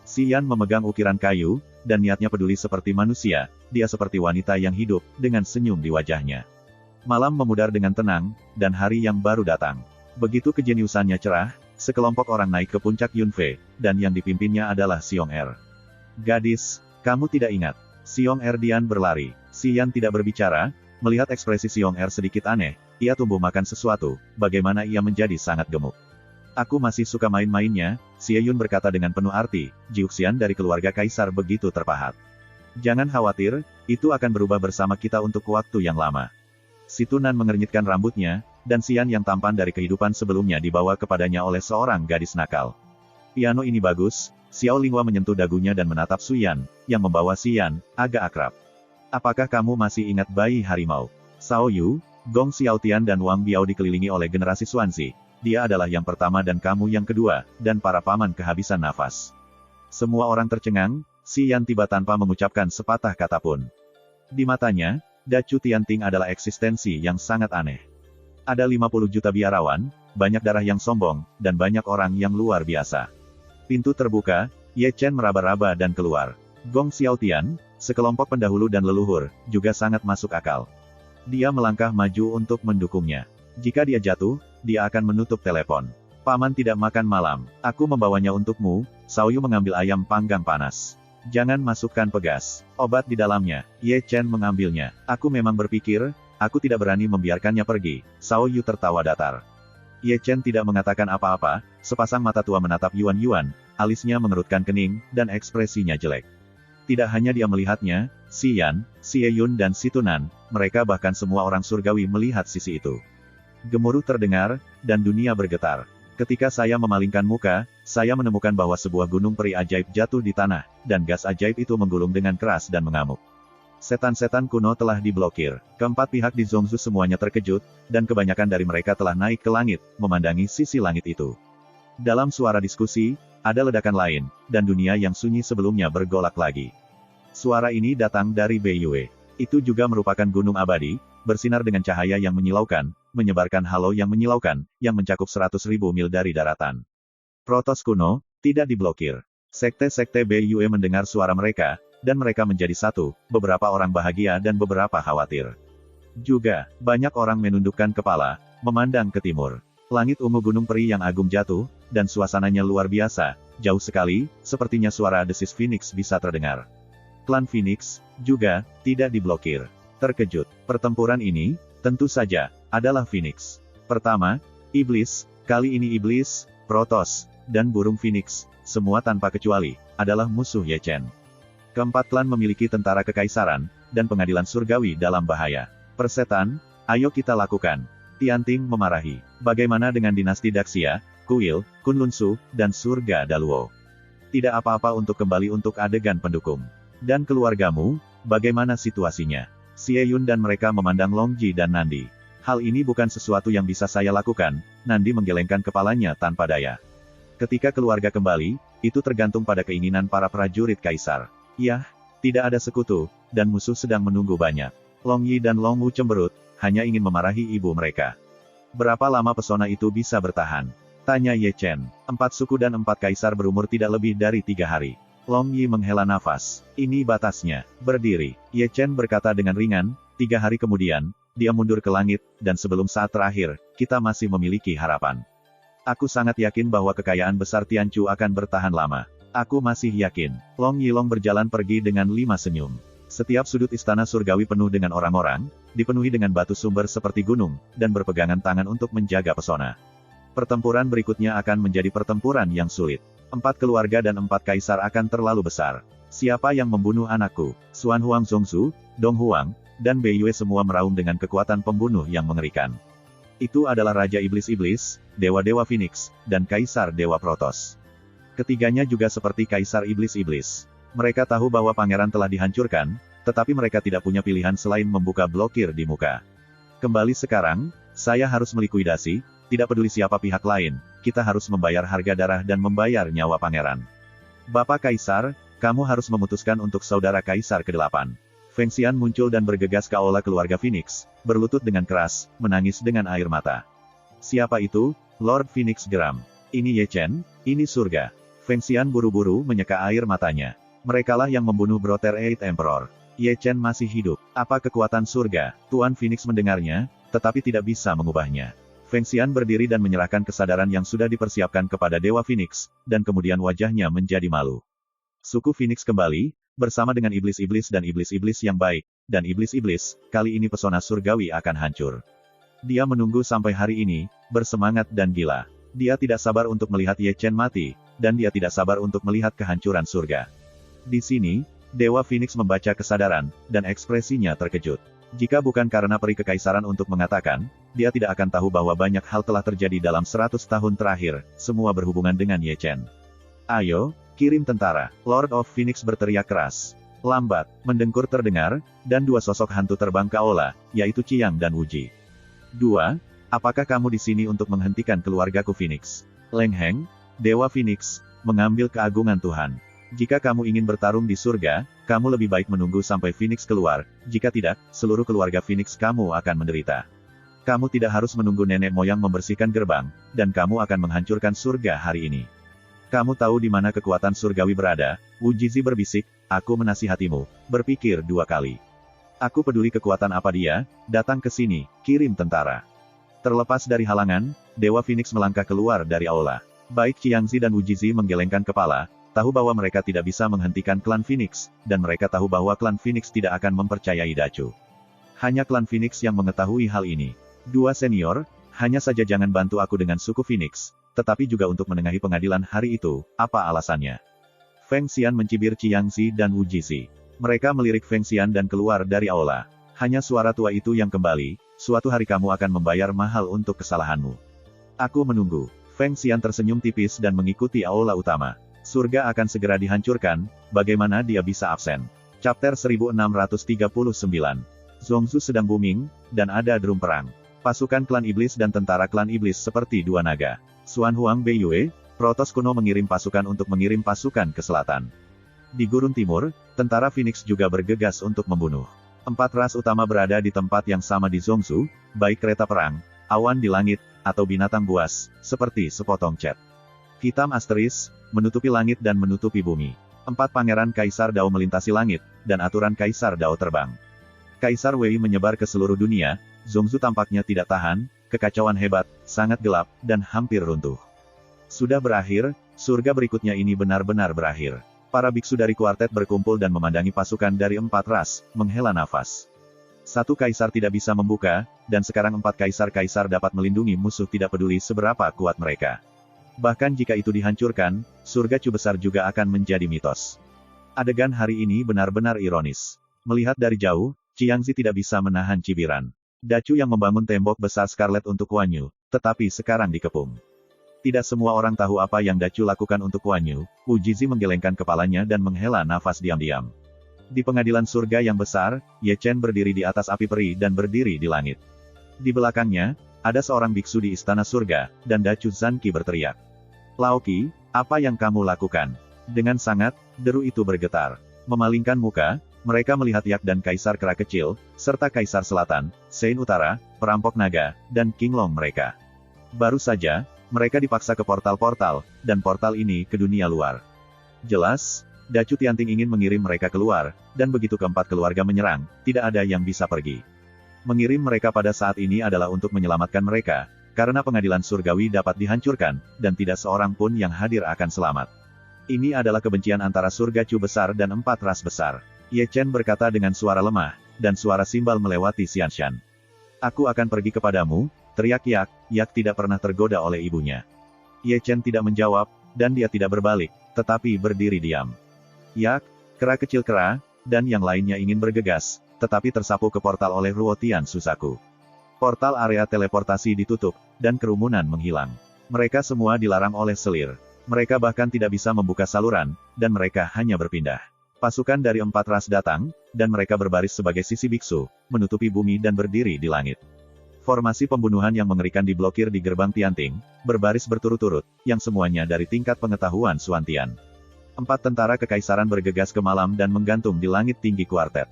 [SPEAKER 1] Xian memegang ukiran kayu, dan niatnya peduli seperti manusia, dia seperti wanita yang hidup, dengan senyum di wajahnya. Malam memudar dengan tenang, dan hari yang baru datang. Begitu kejeniusannya cerah, sekelompok orang naik ke puncak Yunfei, dan yang dipimpinnya adalah Xiong Er. Gadis, kamu tidak ingat. Xiong Er diam berlari. Xian tidak berbicara, melihat ekspresi Xiong Er sedikit aneh, ia tumbuh makan sesuatu, bagaimana ia menjadi sangat gemuk. Aku masih suka main-mainnya, Xie Yun berkata dengan penuh arti, Jiuxian dari keluarga kaisar begitu terpahat. Jangan khawatir, itu akan berubah bersama kita untuk waktu yang lama. Si Tunan mengernyitkan rambutnya, dan Xian yang tampan dari kehidupan sebelumnya dibawa kepadanya oleh seorang gadis nakal. Piano ini bagus, Xiao Linghua menyentuh dagunya dan menatap Suyan, yang membawa Xian, agak akrab. Apakah kamu masih ingat bayi harimau? Sao Yu, Gong Xiaotian dan Wang Biao dikelilingi oleh generasi Xuanzi. Dia adalah yang pertama dan kamu yang kedua, dan para paman kehabisan nafas. Semua orang tercengang, Xian tiba tanpa mengucapkan sepatah kata pun. Di matanya, Dacu Tianting adalah eksistensi yang sangat aneh. Ada 50 juta biarawan, banyak darah yang sombong, dan banyak orang yang luar biasa. Pintu terbuka, Ye Chen meraba-raba dan keluar. Gong Xiaotian, sekelompok pendahulu dan leluhur, juga sangat masuk akal. Dia melangkah maju untuk mendukungnya. Jika dia jatuh, dia akan menutup telepon. Paman tidak makan malam, aku membawanya untukmu. Xiaoyu mengambil ayam panggang panas. Jangan masukkan pegas. Obat di dalamnya. Ye Chen mengambilnya. Aku memang berpikir, aku tidak berani membiarkannya pergi. Xiaoyu tertawa datar. Ye Chen tidak mengatakan apa-apa, sepasang mata tua menatap Yuan Yuan, alisnya mengerutkan kening, dan ekspresinya jelek. Tidak hanya dia melihatnya, Si Yan, Si Yun dan Si Tunan, mereka bahkan semua orang surgawi melihat sisi itu. Gemuruh terdengar, dan dunia bergetar. Ketika saya memalingkan muka, saya menemukan bahwa sebuah gunung peri ajaib jatuh di tanah, dan gas ajaib itu menggulung dengan keras dan mengamuk. Setan-setan kuno telah diblokir. Keempat pihak di Zhongzhou semuanya terkejut, dan kebanyakan dari mereka telah naik ke langit, memandangi sisi langit itu. Dalam suara diskusi, ada ledakan lain, dan dunia yang sunyi sebelumnya bergolak lagi. Suara ini datang dari Beiyue. Itu juga merupakan gunung abadi, bersinar dengan cahaya yang menyilaukan, menyebarkan halo yang menyilaukan, yang mencakup 100.000 mil dari daratan. Protos kuno, tidak diblokir. Sekte-sekte Beiyue mendengar suara mereka, dan mereka menjadi satu, beberapa orang bahagia dan beberapa khawatir. Juga, banyak orang menundukkan kepala, memandang ke timur. Langit ungu gunung peri yang agung jatuh, dan suasananya luar biasa, jauh sekali, sepertinya suara desis Phoenix bisa terdengar. Klan Phoenix, juga, tidak diblokir. Terkejut, pertempuran ini, tentu saja, adalah Phoenix. Pertama, Iblis, kali ini Iblis, Protoss, dan burung Phoenix, semua tanpa kecuali, adalah musuh Ye Chen. Keempat klan memiliki tentara kekaisaran, dan pengadilan surgawi dalam bahaya. Persetan, ayo kita lakukan. Tianting memarahi. Bagaimana dengan dinasti Daxia, Kuil, Kunlunsu, dan surga Daluo? Tidak apa-apa untuk kembali untuk adegan pendukung. Dan keluargamu, bagaimana situasinya? Xie Yun dan mereka memandang Long Ji dan Nandi. Hal ini bukan sesuatu yang bisa saya lakukan, Nandi menggelengkan kepalanya tanpa daya. Ketika keluarga kembali, itu tergantung pada keinginan para prajurit kaisar. Yah, tidak ada sekutu, dan musuh sedang menunggu banyak. Long Yi dan Long Wu cemberut, hanya ingin memarahi ibu mereka. Berapa lama pesona itu bisa bertahan? Tanya Ye Chen. 4 suku dan 4 kaisar berumur tidak lebih dari 3 hari. Long Yi menghela nafas. Ini batasnya. Berdiri. Ye Chen berkata dengan ringan, 3 hari kemudian, dia mundur ke langit, dan sebelum saat terakhir, kita masih memiliki harapan. Aku sangat yakin bahwa kekayaan besar Tianchu akan bertahan lama. Aku masih yakin. Long Yilong berjalan pergi dengan 5 senyum. Setiap sudut istana surgawi penuh dengan orang-orang, dipenuhi dengan batu sumber seperti gunung, dan berpegangan tangan untuk menjaga pesona. Pertempuran berikutnya akan menjadi pertempuran yang sulit. 4 keluarga dan 4 kaisar akan terlalu besar. Siapa yang membunuh anakku? Xuan Huang Zhongzhu, Dong Huang, dan Beiyue semua meraung dengan kekuatan pembunuh yang mengerikan. Itu adalah Raja Iblis-Iblis, Dewa-Dewa Phoenix, dan Kaisar Dewa Protoss. Ketiganya juga seperti Kaisar Iblis-Iblis. Mereka tahu bahwa pangeran telah dihancurkan, tetapi mereka tidak punya pilihan selain membuka blokir di muka. Kembali sekarang, saya harus melikuidasi, tidak peduli siapa pihak lain, kita harus membayar harga darah dan membayar nyawa pangeran. Bapak Kaisar, kamu harus memutuskan untuk saudara Kaisar ke-8. Feng Xian muncul dan bergegas ke aula keluarga Phoenix, berlutut dengan keras, menangis dengan air mata. Siapa itu? Lord Phoenix geram. Ini Ye Chen, ini surga. Feng Xian buru-buru menyeka air matanya. Merekalah yang membunuh Brother Eight Emperor. Ye Chen masih hidup. Apa kekuatan surga? Tuan Phoenix mendengarnya, tetapi tidak bisa mengubahnya. Feng Xian berdiri dan menyerahkan kesadaran yang sudah dipersiapkan kepada Dewa Phoenix, dan kemudian wajahnya menjadi malu. Suku Phoenix kembali, bersama dengan iblis-iblis dan iblis-iblis yang baik, dan iblis-iblis, kali ini pesona surgawi akan hancur. Dia menunggu sampai hari ini, bersemangat dan gila. Dia tidak sabar untuk melihat Ye Chen mati, dan dia tidak sabar untuk melihat kehancuran surga. Di sini, Dewa Phoenix membaca kesadaran, dan ekspresinya terkejut. Jika bukan karena peri kekaisaran untuk mengatakan, dia tidak akan tahu bahwa banyak hal telah terjadi dalam 100 tahun terakhir, semua berhubungan dengan Ye Chen. Ayo, kirim tentara. Lord of Phoenix berteriak keras. Lambat, mendengkur terdengar, dan 2 sosok hantu terbang ke aula, yaitu Qiang dan Wuji. 2. Apakah kamu di sini untuk menghentikan keluargaku Phoenix? Leng Heng, Dewa Phoenix, mengambil keagungan Tuhan. Jika kamu ingin bertarung di surga, kamu lebih baik menunggu sampai Phoenix keluar, jika tidak, seluruh keluarga Phoenix kamu akan menderita. Kamu tidak harus menunggu nenek moyang membersihkan gerbang, dan kamu akan menghancurkan surga hari ini. Kamu tahu di mana kekuatan surgawi berada, Wu Jizi berbisik, aku menasihatimu, berpikir 2 kali. Aku peduli kekuatan apa dia, datang ke sini, kirim tentara. Terlepas dari halangan, Dewa Phoenix melangkah keluar dari aula. Baik Qiangzi dan Wu Jizi menggelengkan kepala, tahu bahwa mereka tidak bisa menghentikan klan Phoenix, dan mereka tahu bahwa klan Phoenix tidak akan mempercayai Dacu. Hanya klan Phoenix yang mengetahui hal ini. 2 senior, hanya saja jangan bantu aku dengan suku Phoenix, tetapi juga untuk menengahi pengadilan hari itu, apa alasannya? Feng Xian mencibir Qiangzi dan Wu Jizi. Mereka melirik Feng Xian dan keluar dari aula. Hanya suara tua itu yang kembali, suatu hari kamu akan membayar mahal untuk kesalahanmu. Aku menunggu. Feng Xian tersenyum tipis dan mengikuti aula utama. Surga akan segera dihancurkan, bagaimana dia bisa absen? Chapter 1639. Zhongzhu sedang booming, dan ada drum perang. Pasukan klan iblis dan tentara klan iblis seperti 2 naga. Xuan Huang Beiyue, Protoss kuno mengirim pasukan untuk mengirim pasukan ke selatan. Di gurun timur, tentara Phoenix juga bergegas untuk membunuh. 4 ras utama berada di tempat yang sama di Zhongzhu, baik kereta perang, awan di langit, atau binatang buas, seperti sepotong cat hitam asteris, menutupi langit dan menutupi bumi. 4 pangeran Kaisar Dao melintasi langit, dan aturan Kaisar Dao terbang. Kaisar Wei menyebar ke seluruh dunia. Zhongzhu tampaknya tidak tahan, kekacauan hebat, sangat gelap, dan hampir runtuh. Sudah berakhir, surga berikutnya ini benar-benar berakhir. Para biksu dari kuartet berkumpul dan memandangi pasukan dari 4 ras, menghela nafas. 1 kaisar tidak bisa membuka, dan sekarang 4 kaisar-kaisar dapat melindungi musuh tidak peduli seberapa kuat mereka. Bahkan jika itu dihancurkan, surga Chu besar juga akan menjadi mitos. Adegan hari ini benar-benar ironis. Melihat dari jauh, Qiangzi tidak bisa menahan cibiran. Dacu yang membangun tembok besar Scarlet untuk Guan Yu, tetapi sekarang dikepung. Tidak semua orang tahu apa yang Dacu lakukan untuk Guan Yu. Wu Jizi menggelengkan kepalanya dan menghela nafas diam-diam. Di pengadilan surga yang besar, Ye Chen berdiri di atas api peri dan berdiri di langit. Di belakangnya, ada seorang biksu di istana surga, dan Dacu Zanqi berteriak. Laoki, apa yang kamu lakukan? Dengan sangat, deru itu bergetar. Memalingkan muka, mereka melihat Yak dan Kaisar Kera Kecil, serta Kaisar Selatan, Sein Utara, perampok naga, dan King Long mereka. Baru saja, mereka dipaksa ke portal-portal, dan portal ini ke dunia luar. Jelas, Dacu Tianting ingin mengirim mereka keluar, dan begitu keempat keluarga menyerang, tidak ada yang bisa pergi. Mengirim mereka pada saat ini adalah untuk menyelamatkan mereka, karena pengadilan surgawi dapat dihancurkan, dan tidak seorang pun yang hadir akan selamat. Ini adalah kebencian antara surga Chu besar dan 4 ras besar. Ye Chen berkata dengan suara lemah, dan suara simbal melewati Xianshan. Aku akan pergi kepadamu, teriak Yak. Yak tidak pernah tergoda oleh ibunya. Ye Chen tidak menjawab, dan dia tidak berbalik, tetapi berdiri diam. Yak, Kera Kecil Kera, dan yang lainnya ingin bergegas, tetapi tersapu ke portal oleh Ruotian Susaku. Portal area teleportasi ditutup, dan kerumunan menghilang. Mereka semua dilarang oleh selir. Mereka bahkan tidak bisa membuka saluran, dan mereka hanya berpindah. Pasukan dari 4 ras datang, dan mereka berbaris sebagai sisi biksu, menutupi bumi dan berdiri di langit. Formasi pembunuhan yang mengerikan diblokir di gerbang Tianting, berbaris berturut-turut, yang semuanya dari tingkat pengetahuan Suantian. 4 tentara kekaisaran bergegas ke malam dan menggantung di langit tinggi kuartet.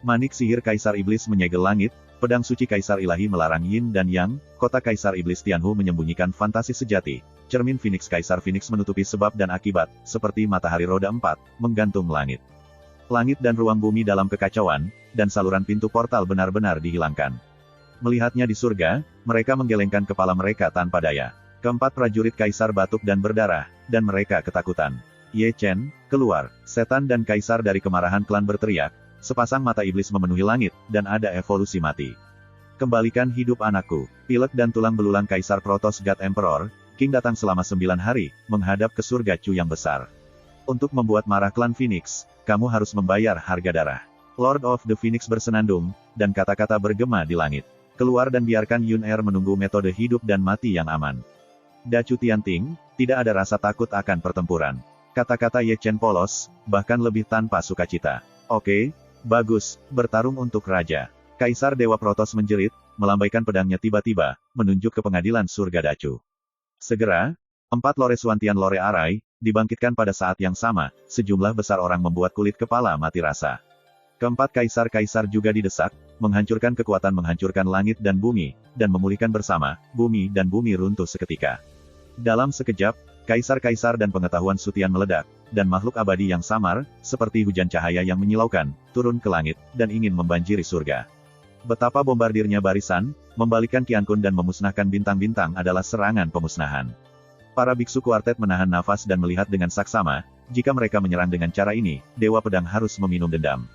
[SPEAKER 1] Manik sihir Kaisar Iblis menyegel langit, pedang suci Kaisar Ilahi melarang Yin dan Yang, kota Kaisar Iblis Tianhu menyembunyikan fantasi sejati. Cermin Phoenix Kaisar Phoenix menutupi sebab dan akibat, seperti matahari roda 4, menggantung langit. Langit dan ruang bumi dalam kekacauan, dan saluran pintu portal benar-benar dihilangkan. Melihatnya di surga, mereka menggelengkan kepala mereka tanpa daya. Keempat prajurit Kaisar batuk dan berdarah, dan mereka ketakutan. Ye Chen, keluar. Setan dan Kaisar dari kemarahan klan berteriak, sepasang mata iblis memenuhi langit, dan ada evolusi mati. Kembalikan hidup anakku. Pilek dan tulang belulang Kaisar Protoss God Emperor, King datang selama 9 hari, menghadap ke surga Chu yang besar. Untuk membuat marah klan Phoenix, kamu harus membayar harga darah. Lord of the Phoenix bersenandung, dan kata-kata bergema di langit. Keluar dan biarkan Yun Er menunggu metode hidup dan mati yang aman. Dacu Tianting, tidak ada rasa takut akan pertempuran. Kata-kata Ye Chen polos, bahkan lebih tanpa sukacita. Oke, bagus, bertarung untuk raja. Kaisar Dewa Protoss menjerit, melambaikan pedangnya tiba-tiba, menunjuk ke pengadilan surga Dacu. Segera, 4 Lore Suantian Lore Arai, dibangkitkan pada saat yang sama, sejumlah besar orang membuat kulit kepala mati rasa. Keempat kaisar-kaisar juga didesak, menghancurkan kekuatan menghancurkan langit dan bumi, dan memulihkan bersama, bumi dan bumi runtuh seketika. Dalam sekejap, kaisar-kaisar dan pengetahuan Sutian meledak, dan makhluk abadi yang samar, seperti hujan cahaya yang menyilaukan, turun ke langit, dan ingin membanjiri surga. Betapa bombardirnya barisan, membalikkan Qiankun dan memusnahkan bintang-bintang adalah serangan pemusnahan. Para biksu kuartet menahan nafas dan melihat dengan saksama, jika mereka menyerang dengan cara ini, Dewa Pedang harus meminum dendam.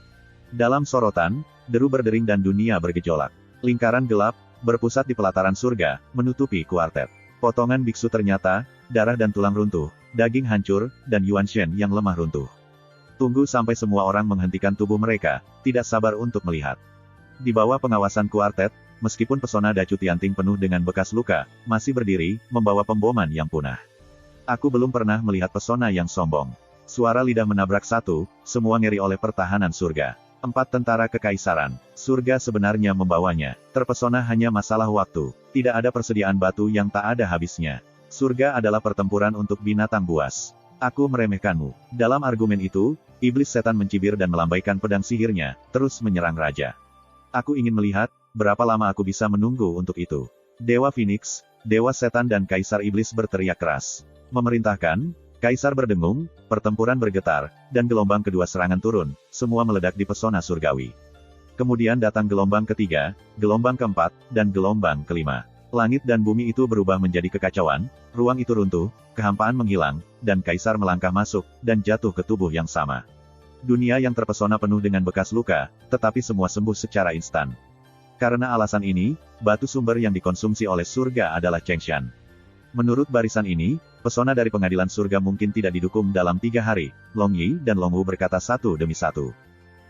[SPEAKER 1] Dalam sorotan, deru berdering dan dunia bergejolak. Lingkaran gelap, berpusat di pelataran surga, menutupi kuartet. Potongan biksu ternyata, darah dan tulang runtuh, daging hancur, dan Yuan Shen yang lemah runtuh. Tunggu sampai semua orang menghentikan tubuh mereka, tidak sabar untuk melihat. Di bawah pengawasan kuartet, meskipun pesona Dacu Tianting penuh dengan bekas luka, masih berdiri, membawa pemboman yang punah. Aku belum pernah melihat pesona yang sombong. Suara lidah menabrak satu, semua ngeri oleh pertahanan surga. 4 tentara kekaisaran. Surga sebenarnya membawanya. Terpesona hanya masalah waktu. Tidak ada persediaan batu yang tak ada habisnya. Surga adalah pertempuran untuk binatang buas. Aku meremehkanmu. Dalam argumen itu, iblis setan mencibir dan melambaikan pedang sihirnya, terus menyerang raja. Aku ingin melihat, berapa lama aku bisa menunggu untuk itu. Dewa Phoenix, Dewa Setan dan Kaisar Iblis berteriak keras. Memerintahkan, Kaisar berdengung, pertempuran bergetar, dan gelombang kedua serangan turun, semua meledak di pesona surgawi. Kemudian datang gelombang ketiga, gelombang keempat, dan gelombang kelima. Langit dan bumi itu berubah menjadi kekacauan, ruang itu runtuh, kehampaan menghilang, dan Kaisar melangkah masuk, dan jatuh ke tubuh yang sama. Dunia yang terpesona penuh dengan bekas luka, tetapi semua sembuh secara instan. Karena alasan ini, batu sumber yang dikonsumsi oleh surga adalah Chengshan. Menurut barisan ini, pesona dari pengadilan surga mungkin tidak didukung dalam 3 hari, Long Yi dan Long Wu berkata satu demi satu.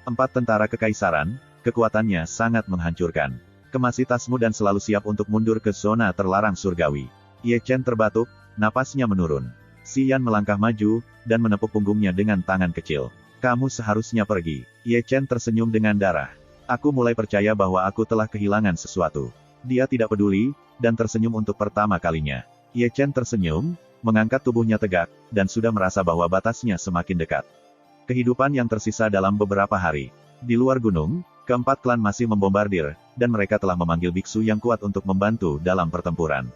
[SPEAKER 1] 4 tentara kekaisaran, kekuatannya sangat menghancurkan. Kemasi tasmu dan selalu siap untuk mundur ke zona terlarang surgawi. Ye Chen terbatuk, napasnya menurun. Si Yan melangkah maju, dan menepuk punggungnya dengan tangan kecil. Kamu seharusnya pergi. Ye Chen tersenyum dengan darah. Aku mulai percaya bahwa aku telah kehilangan sesuatu. Dia tidak peduli, dan tersenyum untuk pertama kalinya. Ye Chen tersenyum, mengangkat tubuhnya tegak, dan sudah merasa bahwa batasnya semakin dekat. Kehidupan yang tersisa dalam beberapa hari. Di luar gunung, keempat klan masih membombardir, dan mereka telah memanggil biksu yang kuat untuk membantu dalam pertempuran.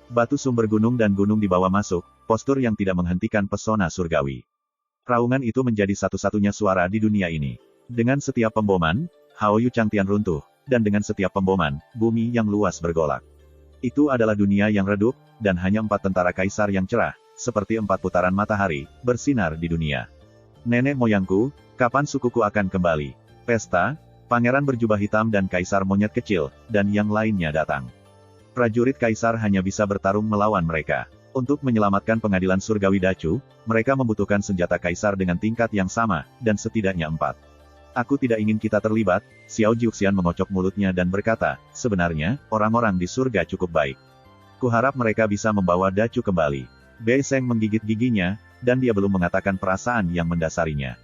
[SPEAKER 1] Batu sumber gunung dan gunung di bawah masuk, postur yang tidak menghentikan pesona surgawi. Raungan itu menjadi satu-satunya suara di dunia ini. Dengan setiap pemboman, Hao Yu Changtian runtuh, dan dengan setiap pemboman, bumi yang luas bergolak. Itu adalah dunia yang redup, dan hanya 4 tentara kaisar yang cerah, seperti 4 putaran matahari, bersinar di dunia. Nenek moyangku, kapan sukuku akan kembali? Pesta, pangeran berjubah hitam dan kaisar monyet kecil, dan yang lainnya datang. Prajurit kaisar hanya bisa bertarung melawan mereka. Untuk menyelamatkan pengadilan surgawi Dacu, mereka membutuhkan senjata kaisar dengan tingkat yang sama, dan setidaknya 4. Aku tidak ingin kita terlibat, Xiao Jiuxian mengocok mulutnya dan berkata, sebenarnya, orang-orang di surga cukup baik. Kuharap mereka bisa membawa Dacu kembali. Bei Seng menggigit giginya, dan dia belum mengatakan perasaan yang mendasarinya.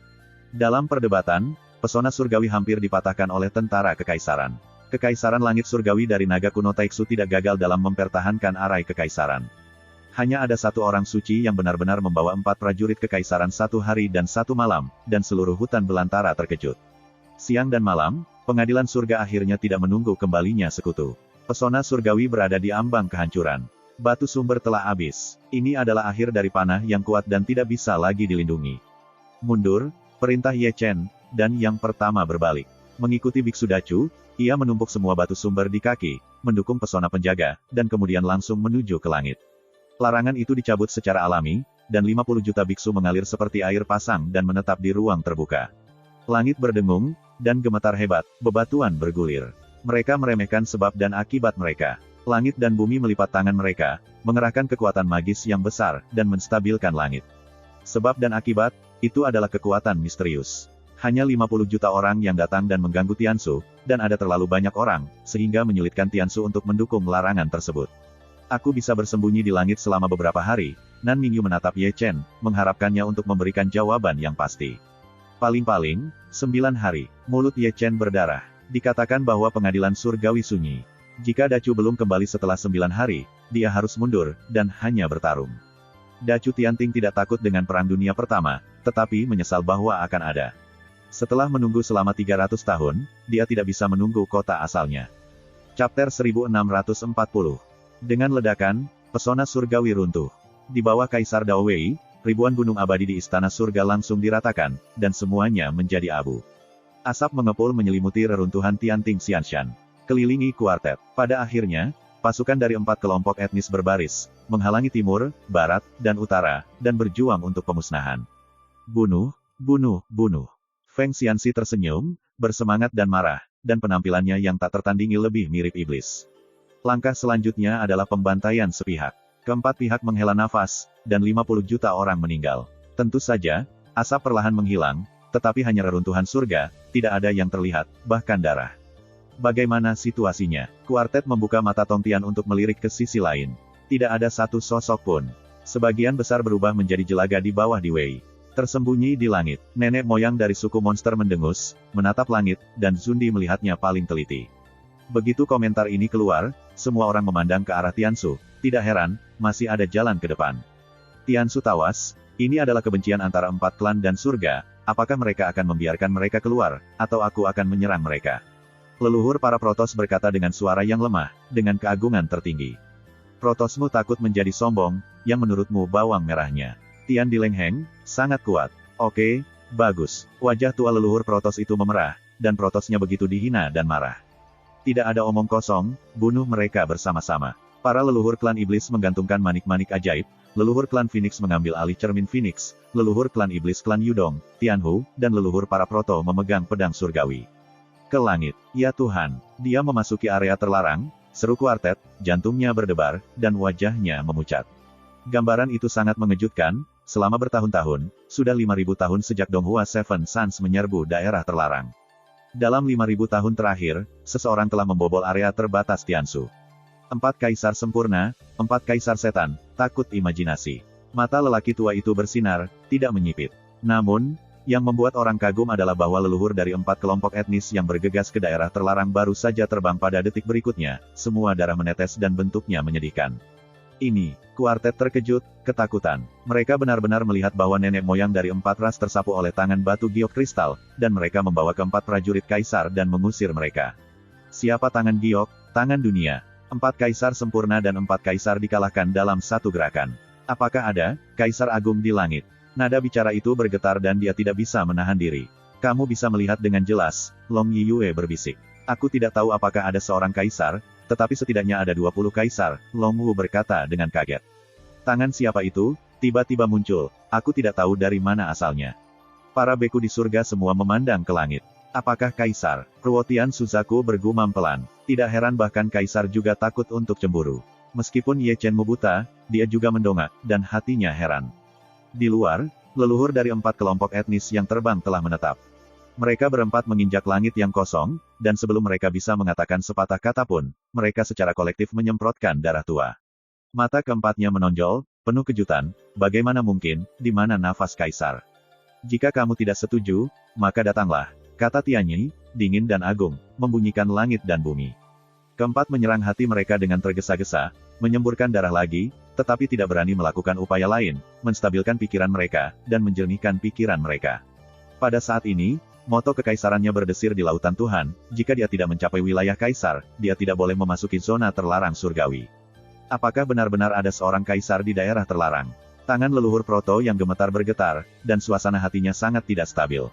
[SPEAKER 1] Dalam perdebatan, pesona surgawi hampir dipatahkan oleh tentara kekaisaran. Kekaisaran langit surgawi dari naga kuno Taixu tidak gagal dalam mempertahankan arai kekaisaran. Hanya ada satu orang suci yang benar-benar membawa 4 prajurit kekaisaran 1 hari dan 1 malam, dan seluruh hutan belantara terkejut. Siang dan malam, pengadilan surga akhirnya tidak menunggu kembalinya sekutu. Pesona surgawi berada di ambang kehancuran. Batu sumber telah habis. Ini adalah akhir dari panah yang kuat dan tidak bisa lagi dilindungi. Mundur, perintah Ye Chen, dan yang pertama berbalik. Mengikuti biksu Dacu, ia menumpuk semua batu sumber di kaki, mendukung pesona penjaga, dan kemudian langsung menuju ke langit. Larangan itu dicabut secara alami, dan 50 juta biksu mengalir seperti air pasang dan menetap di ruang terbuka. Langit berdengung, dan gemetar hebat, bebatuan bergulir. Mereka meremehkan sebab dan akibat mereka. Langit dan bumi melipat tangan mereka, mengerahkan kekuatan magis yang besar, dan menstabilkan langit. Sebab dan akibat, itu adalah kekuatan misterius. Hanya 50 juta orang yang datang dan mengganggu Tiansu, dan ada terlalu banyak orang, sehingga menyulitkan Tiansu untuk mendukung larangan tersebut. Aku bisa bersembunyi di langit selama beberapa hari, Nan Mingyu menatap Ye Chen, mengharapkannya untuk memberikan jawaban yang pasti. Paling-paling, 9 hari, mulut Ye Chen berdarah. Dikatakan bahwa pengadilan surgawi sunyi. Jika Dacu belum kembali setelah 9 hari, dia harus mundur, dan hanya bertarung. Dacu Tianting tidak takut dengan Perang Dunia Pertama, tetapi menyesal bahwa akan ada. Setelah menunggu selama 300 tahun, dia tidak bisa menunggu kota asalnya. Chapter 1640. Dengan ledakan, pesona surgawi runtuh. Di bawah Kaisar Dao Wei, ribuan gunung abadi di Istana Surga langsung diratakan, dan semuanya menjadi abu. Asap mengepul menyelimuti reruntuhan Tianting Xianshan. Kelilingi kuartet. Pada akhirnya, pasukan dari 4 kelompok etnis berbaris, menghalangi timur, barat, dan utara, dan berjuang untuk pemusnahan. Bunuh, bunuh, bunuh. Feng Xianxi tersenyum, bersemangat dan marah, dan penampilannya yang tak tertandingi lebih mirip iblis. Langkah selanjutnya adalah pembantaian sepihak. Keempat pihak menghela nafas, dan 50 juta orang meninggal. Tentu saja, asap perlahan menghilang, tetapi hanya reruntuhan surga, tidak ada yang terlihat, bahkan darah. Bagaimana situasinya? Kuartet membuka mata Tong Tian untuk melirik ke sisi lain. Tidak ada satu sosok pun. Sebagian besar berubah menjadi jelaga di bawah Di Wei. Tersembunyi di langit, nenek moyang dari suku monster mendengus, menatap langit, dan Zundi melihatnya paling teliti. Begitu komentar ini keluar, semua orang memandang ke arah Tiansu. Tidak heran, masih ada jalan ke depan. Tiansu tawas, ini adalah kebencian antara 4 klan dan surga, apakah mereka akan membiarkan mereka keluar, atau aku akan menyerang mereka? Leluhur para protos berkata dengan suara yang lemah, dengan keagungan tertinggi. Protosmu takut menjadi sombong, yang menurutmu bawang merahnya. Tian Dilengheng, sangat kuat. Oke, bagus. Wajah tua leluhur protos itu memerah, dan protosnya begitu dihina dan marah. Tidak ada omong kosong, bunuh mereka bersama-sama. Para leluhur klan iblis menggantungkan manik-manik ajaib, leluhur klan Phoenix mengambil alih cermin Phoenix, leluhur klan iblis klan Yudong, Tianhu, dan leluhur para proto memegang pedang surgawi. Ke langit, ya Tuhan, dia memasuki area terlarang, seru kuartet, jantungnya berdebar, dan wajahnya memucat. Gambaran itu sangat mengejutkan, selama bertahun-tahun, sudah 5.000 tahun sejak Donghua Seven Suns menyerbu daerah terlarang. Dalam 5.000 tahun terakhir, seseorang telah membobol area terbatas Tiansu. 4 kaisar sempurna, 4 kaisar setan, takut imajinasi. Mata lelaki tua itu bersinar, tidak menyipit. Namun, yang membuat orang kagum adalah bahwa leluhur dari 4 kelompok etnis yang bergegas ke daerah terlarang baru saja terbang pada detik berikutnya, semua darah menetes dan bentuknya menyedihkan. Ini, kuartet terkejut, ketakutan. Mereka benar-benar melihat bahwa nenek moyang dari 4 ras tersapu oleh tangan batu giok kristal, dan mereka membawa ke 4 prajurit kaisar dan mengusir mereka. Siapa tangan giok? Tangan dunia. 4 kaisar sempurna dan 4 kaisar dikalahkan dalam satu gerakan. Apakah ada kaisar agung di langit? Nada bicara itu bergetar dan dia tidak bisa menahan diri. Kamu bisa melihat dengan jelas, Long Yiyue berbisik. Aku tidak tahu apakah ada seorang kaisar, tetapi setidaknya ada 20 kaisar, Long Wu berkata dengan kaget. Tangan siapa itu? Tiba-tiba muncul, aku tidak tahu dari mana asalnya. Para beku di surga semua memandang ke langit. Apakah kaisar? Perwotian Suzaku bergumam pelan. Tidak heran bahkan kaisar juga takut untuk cemburu. Meskipun Ye Chen buta, dia juga mendongak, dan hatinya heran. Di luar, leluhur dari 4 kelompok etnis yang terbang telah menetap. Mereka berempat menginjak langit yang kosong, dan sebelum mereka bisa mengatakan sepatah kata pun, mereka secara kolektif menyemprotkan darah tua. Mata keempatnya menonjol, penuh kejutan, bagaimana mungkin, di mana nafas kaisar? Jika kamu tidak setuju, maka datanglah, kata Tianyi, dingin dan agung, membunyikan langit dan bumi. Keempat menyerang hati mereka dengan tergesa-gesa, menyemburkan darah lagi, tetapi tidak berani melakukan upaya lain, menstabilkan pikiran mereka, dan menjernihkan pikiran mereka. Pada saat ini, moto kekaisarannya berdesir di lautan Tuhan, jika dia tidak mencapai wilayah kaisar, dia tidak boleh memasuki zona terlarang surgawi. Apakah benar-benar ada seorang kaisar di daerah terlarang? Tangan leluhur proto yang gemetar bergetar, dan suasana hatinya sangat tidak stabil.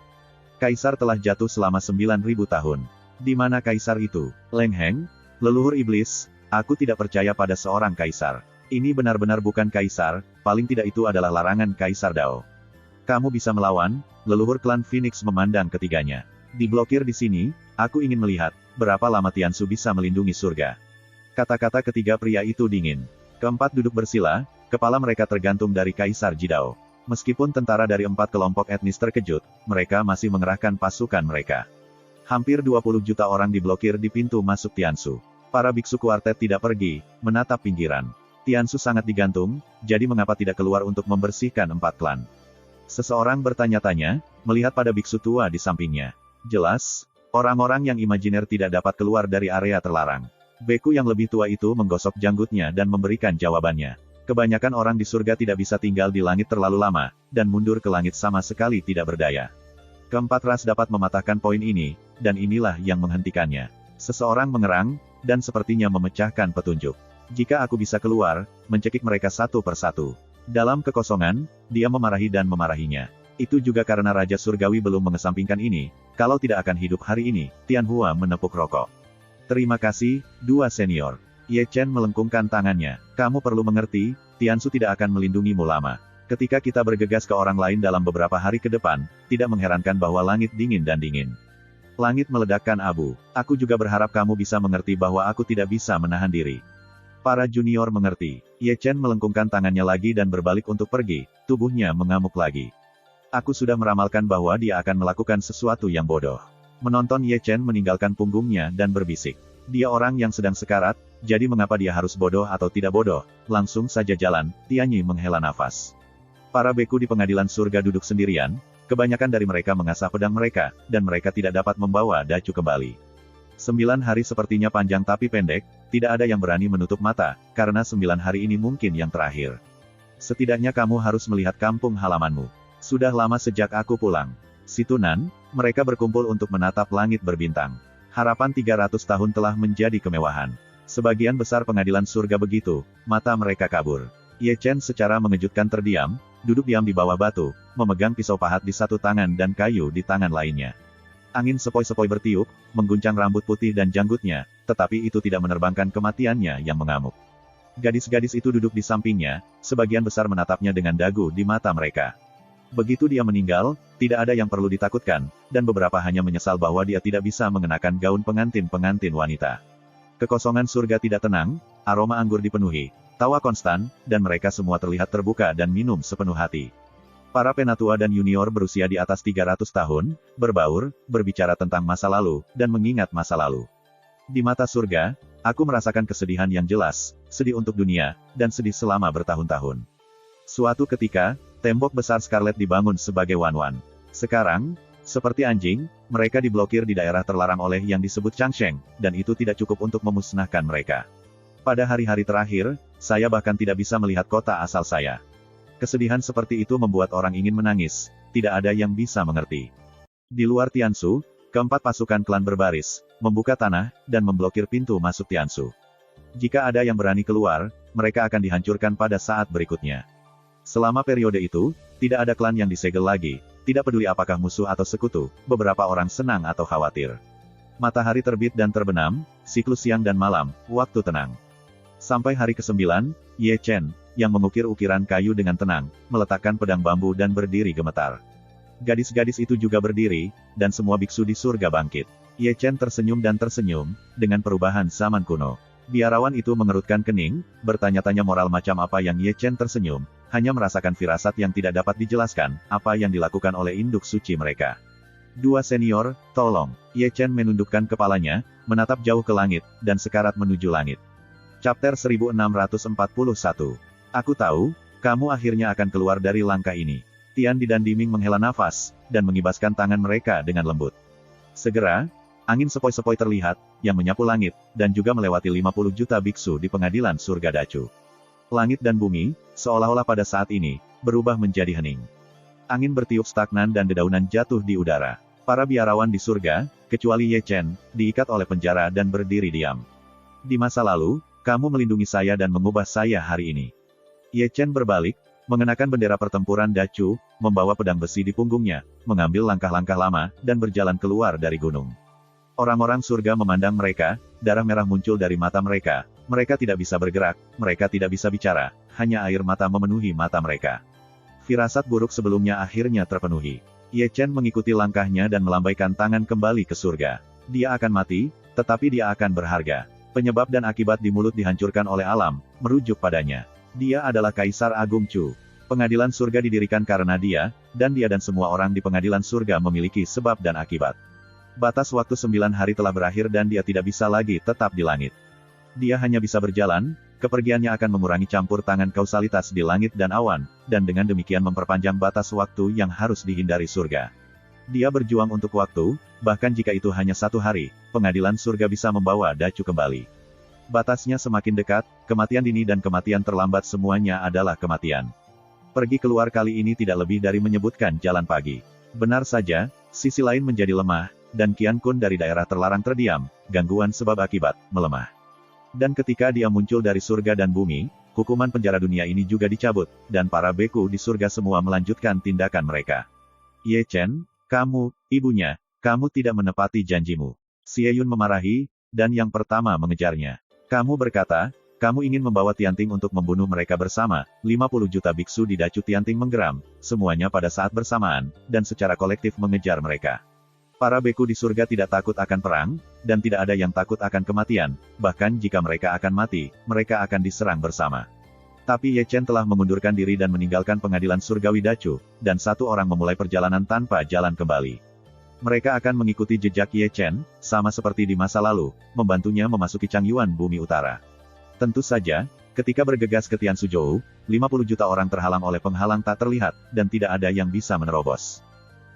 [SPEAKER 1] Kaisar telah jatuh selama 9.000 tahun. Di mana kaisar itu? Leng Heng? Leluhur iblis, aku tidak percaya pada seorang kaisar. Ini benar-benar bukan kaisar, paling tidak itu adalah larangan Kaisar Dao. Kamu bisa melawan? Leluhur klan Phoenix memandang ketiganya. Diblokir di sini, aku ingin melihat, berapa lama Tiansu bisa melindungi surga. Kata-kata ketiga pria itu dingin. Keempat duduk bersila, kepala mereka tergantung dari Kaisar Jidao. Meskipun tentara dari 4 kelompok etnis terkejut, mereka masih mengerahkan pasukan mereka. Hampir 20 juta orang diblokir di pintu masuk Tiansu. Para biksu kuartet tidak pergi, menatap pinggiran. Tiansu sangat digantung, jadi mengapa tidak keluar untuk membersihkan 4 klan? Seseorang bertanya-tanya, melihat pada biksu tua di sampingnya. Jelas, orang-orang yang imajiner tidak dapat keluar dari area terlarang. Beku yang lebih tua itu menggosok janggutnya dan memberikan jawabannya. Kebanyakan orang di surga tidak bisa tinggal di langit terlalu lama, dan mundur ke langit sama sekali tidak berdaya. Keempat ras dapat mematahkan poin ini, dan inilah yang menghentikannya. Seseorang mengerang, dan sepertinya memecahkan petunjuk. Jika aku bisa keluar, mencekik mereka satu persatu. Dalam kekosongan, dia memarahi dan memarahinya. Itu juga karena Raja Surgawi belum mengesampingkan ini, kalau tidak akan hidup hari ini. Tianhua menepuk rokok. Terima kasih, dua senior. Ye Chen melengkungkan tangannya. Kamu perlu mengerti, Tiansu tidak akan melindungimu lama. Ketika kita bergegas ke orang lain dalam beberapa hari ke depan, tidak mengherankan bahwa langit dingin dan dingin. Langit meledakkan abu. Aku juga berharap kamu bisa mengerti bahwa aku tidak bisa menahan diri. Para junior mengerti. Ye Chen melengkungkan tangannya lagi dan berbalik untuk pergi, tubuhnya mengamuk lagi. Aku sudah meramalkan bahwa dia akan melakukan sesuatu yang bodoh. Menonton Ye Chen meninggalkan punggungnya dan berbisik. Dia orang yang sedang sekarat, jadi mengapa dia harus bodoh atau tidak bodoh? Langsung saja jalan, Tianyi menghela nafas. Para beku di pengadilan surga duduk sendirian, kebanyakan dari mereka mengasah pedang mereka, dan mereka tidak dapat membawa dacu kembali. 9 hari sepertinya panjang tapi pendek, tidak ada yang berani menutup mata, karena 9 hari ini mungkin yang terakhir. Setidaknya kamu harus melihat kampung halamanmu. Sudah lama sejak aku pulang. Situnan, mereka berkumpul untuk menatap langit berbintang. Harapan 300 tahun telah menjadi kemewahan. Sebagian besar pengadilan surga begitu, mata mereka kabur. Ye Chen secara mengejutkan terdiam, duduk diam di bawah batu, memegang pisau pahat di satu tangan dan kayu di tangan lainnya. Angin sepoi-sepoi bertiup, mengguncang rambut putih dan janggutnya, tetapi itu tidak menerbangkan kematiannya yang mengamuk. Gadis-gadis itu duduk di sampingnya, sebagian besar menatapnya dengan dagu di mata mereka. Begitu dia meninggal, tidak ada yang perlu ditakutkan, dan beberapa hanya menyesal bahwa dia tidak bisa mengenakan gaun pengantin-pengantin wanita. Kekosongan surga tidak tenang, aroma anggur dipenuhi, tawa konstan, dan mereka semua terlihat terbuka dan minum sepenuh hati. Para penatua dan junior berusia di atas 300 tahun, berbaur, berbicara tentang masa lalu, dan mengingat masa lalu. Di mata surga, aku merasakan kesedihan yang jelas, sedih untuk dunia, dan sedih selama bertahun-tahun. Suatu ketika, tembok besar Scarlet dibangun sebagai wan-wan. Sekarang, seperti anjing, mereka diblokir di daerah terlarang oleh yang disebut Changsheng, dan itu tidak cukup untuk memusnahkan mereka. Pada hari-hari terakhir, saya bahkan tidak bisa melihat kota asal saya. Kesedihan seperti itu membuat orang ingin menangis, tidak ada yang bisa mengerti. Di luar Tiansu, keempat pasukan klan berbaris, membuka tanah, dan memblokir pintu masuk Tiansu. Jika ada yang berani keluar, mereka akan dihancurkan pada saat berikutnya. Selama periode itu, tidak ada klan yang disegel lagi, tidak peduli apakah musuh atau sekutu, beberapa orang senang atau khawatir. Matahari terbit dan terbenam, siklus siang dan malam, waktu tenang. Sampai hari ke-9, Ye Chen, yang mengukir ukiran kayu dengan tenang, meletakkan pedang bambu dan berdiri gemetar. Gadis-gadis itu juga berdiri, dan semua biksu di surga bangkit. Ye Chen tersenyum dan tersenyum, dengan perubahan zaman kuno. Biarawan itu mengerutkan kening, bertanya-tanya moral macam apa yang Ye Chen tersenyum, hanya merasakan firasat yang tidak dapat dijelaskan, apa yang dilakukan oleh induk suci mereka. Dua senior, tolong. Ye Chen menundukkan kepalanya, menatap jauh ke langit, dan sekarat menuju langit. Chapter 1641. Aku tahu, kamu akhirnya akan keluar dari langkah ini. Tian Di dan Diming menghela nafas, dan mengibaskan tangan mereka dengan lembut. Segera, angin sepoi-sepoi terlihat, yang menyapu langit, dan juga melewati 50 juta biksu di pengadilan surga Dacu. Langit dan bumi, seolah-olah pada saat ini, berubah menjadi hening. Angin bertiup stagnan dan dedaunan jatuh di udara. Para biarawan di surga, kecuali Ye Chen, diikat oleh penjara dan berdiri diam. Di masa lalu, kamu melindungi saya dan mengubah saya hari ini. Ye Chen berbalik, mengenakan bendera pertempuran Dacu, membawa pedang besi di punggungnya, mengambil langkah-langkah lama, dan berjalan keluar dari gunung. Orang-orang surga memandang mereka, darah merah muncul dari mata mereka, mereka tidak bisa bergerak, mereka tidak bisa bicara, hanya air mata memenuhi mata mereka. Firasat buruk sebelumnya akhirnya terpenuhi. Ye Chen mengikuti langkahnya dan melambaikan tangan kembali ke surga. Dia akan mati, tetapi dia akan berharga. Penyebab dan akibat di mulut dihancurkan oleh alam, merujuk padanya. Dia adalah Kaisar Agung Chu. Pengadilan surga didirikan karena dia, dan semua orang di pengadilan surga memiliki sebab dan akibat. Batas waktu 9 hari telah berakhir dan dia tidak bisa lagi tetap di langit. Dia hanya bisa berjalan, kepergiannya akan mengurangi campur tangan kausalitas di langit dan awan, dan dengan demikian memperpanjang batas waktu yang harus dihindari surga. Dia berjuang untuk waktu, bahkan jika itu hanya 1 hari, pengadilan surga bisa membawa Dacu kembali. Batasnya semakin dekat, kematian dini dan kematian terlambat semuanya adalah kematian. Pergi keluar kali ini tidak lebih dari menyebutkan jalan pagi. Benar saja, Sisi lain menjadi lemah, dan Qian Kun dari daerah terlarang terdiam, gangguan sebab akibat, melemah. Dan ketika dia muncul dari surga dan bumi, hukuman penjara dunia ini juga dicabut, dan para beku di surga semua melanjutkan tindakan mereka. Ye Chen, kamu, ibunya, kamu tidak menepati janjimu. Xie Yun memarahi, dan yang pertama mengejarnya. Kamu berkata, kamu ingin membawa Tianting untuk membunuh mereka bersama. 50 juta biksu di Dacu Tianting menggeram, semuanya pada saat bersamaan, dan secara kolektif mengejar mereka. Para beku di surga tidak takut akan perang, dan tidak ada yang takut akan kematian, bahkan jika mereka akan mati, mereka akan diserang bersama. Tapi Ye Chen telah mengundurkan diri dan meninggalkan pengadilan surgawi Dacu, dan satu orang memulai perjalanan tanpa jalan kembali. Mereka akan mengikuti jejak Ye Chen, sama seperti di masa lalu, membantunya memasuki Changyuan Bumi Utara. Tentu saja, ketika bergegas ke Tiansuzhou, 50 juta orang terhalang oleh penghalang tak terlihat, dan tidak ada yang bisa menerobos.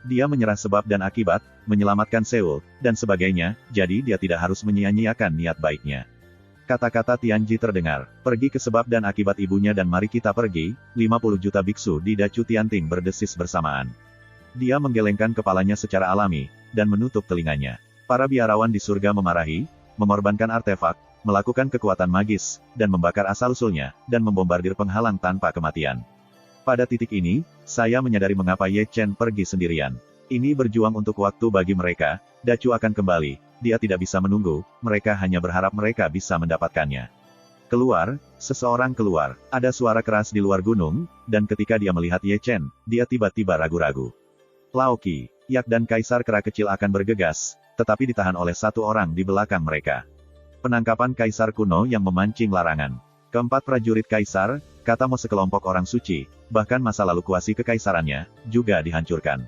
[SPEAKER 1] Dia menyerah sebab dan akibat, menyelamatkan Seoul, dan sebagainya, jadi dia tidak harus menyia-nyiakan niat baiknya. Kata-kata Tianji terdengar, pergi ke sebab dan akibat ibunya dan mari kita pergi. 50 juta biksu di Dacu Tianting berdesis bersamaan. Dia menggelengkan kepalanya secara alami, dan menutup telinganya. Para biarawan di surga memarahi, mengorbankan artefak, melakukan kekuatan magis, dan membakar asal-usulnya, dan membombardir penghalang tanpa kematian. Pada titik ini, saya menyadari mengapa Ye Chen pergi sendirian. Ini berjuang untuk waktu bagi mereka, Dacu akan kembali, dia tidak bisa menunggu, mereka hanya berharap mereka bisa mendapatkannya. Keluar, seseorang keluar, ada suara keras di luar gunung, dan ketika dia melihat Ye Chen, dia tiba-tiba ragu-ragu. Lao Qi, Yak dan Kaisar Kera kecil akan bergegas, tetapi ditahan oleh satu orang di belakang mereka. Penangkapan Kaisar kuno yang memancing larangan. Keempat prajurit Kaisar, kata Mo sekelompok orang suci, bahkan masa lalu kuasi kekaisarannya, juga dihancurkan.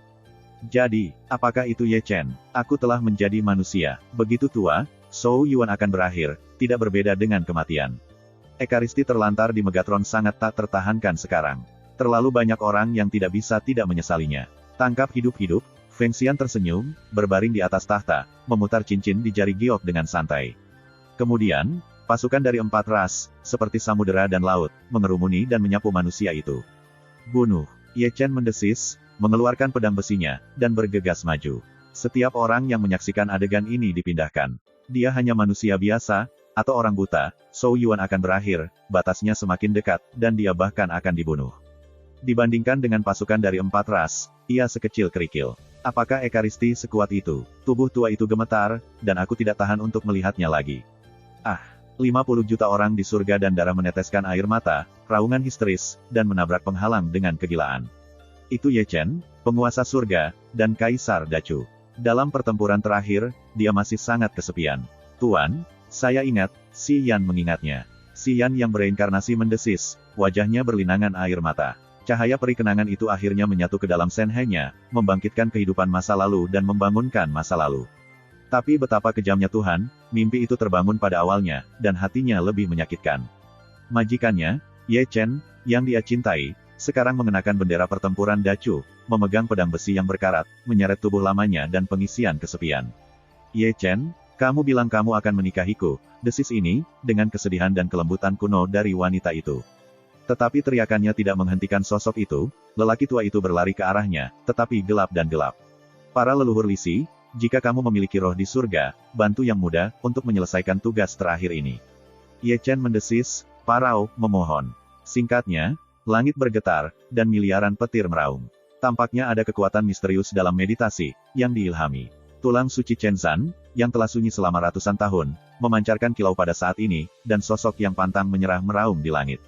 [SPEAKER 1] Jadi, apakah itu Ye Chen? Aku telah menjadi manusia. Begitu tua, Shou Yuan akan berakhir, tidak berbeda dengan kematian. Ekaristi terlantar di Megatron sangat tak tertahankan sekarang. Terlalu banyak orang yang tidak bisa tidak menyesalinya. Tangkap hidup-hidup, Feng Xian tersenyum, berbaring di atas tahta, memutar cincin di jari giok dengan santai. Kemudian, pasukan dari 4 ras, seperti samudera dan laut, mengerumuni dan menyapu manusia itu. Bunuh. Ye Chen mendesis, mengeluarkan pedang besinya, dan bergegas maju. Setiap orang yang menyaksikan adegan ini dipindahkan. Dia hanya manusia biasa, atau orang buta, Shou Yuan akan berakhir, batasnya semakin dekat, dan dia bahkan akan dibunuh. Dibandingkan dengan pasukan dari 4 ras, ia sekecil kerikil. Apakah Ekaristi sekuat itu? Tubuh tua itu gemetar, dan aku tidak tahan untuk melihatnya lagi. 50 juta orang di surga dan darah meneteskan air mata, raungan histeris, dan menabrak penghalang dengan kegilaan. Itu Ye Chen, penguasa surga, dan Kaisar Dacu. Dalam pertempuran terakhir, dia masih sangat kesepian. Tuan, saya ingat, Si Yan mengingatnya. Si Yan yang bereinkarnasi mendesis, wajahnya berlinangan air mata. Cahaya peri kenangan itu akhirnya menyatu ke dalam senhainya, membangkitkan kehidupan masa lalu dan membangunkan masa lalu. Tapi betapa kejamnya Tuhan, mimpi itu terbangun pada awalnya, dan hatinya lebih menyakitkan. Majikannya, Ye Chen, yang dia cintai, sekarang mengenakan bendera pertempuran Dacu, memegang pedang besi yang berkarat, menyeret tubuh lamanya dan pengisian kesepian. Ye Chen, kamu bilang kamu akan menikahiku, desis ini, dengan kesedihan dan kelembutan kuno dari wanita itu. Tetapi teriakannya tidak menghentikan sosok itu, lelaki tua itu berlari ke arahnya, tetapi gelap dan gelap. Para leluhur Lisi, jika kamu memiliki roh di surga, bantu yang muda, untuk menyelesaikan tugas terakhir ini. Ye Chen mendesis, parau, memohon. Singkatnya, langit bergetar, dan miliaran petir meraung. Tampaknya ada kekuatan misterius dalam meditasi, yang diilhami. Tulang suci Chen Zan, yang telah sunyi selama ratusan tahun, memancarkan kilau pada saat ini, dan sosok yang pantang menyerah meraung di langit.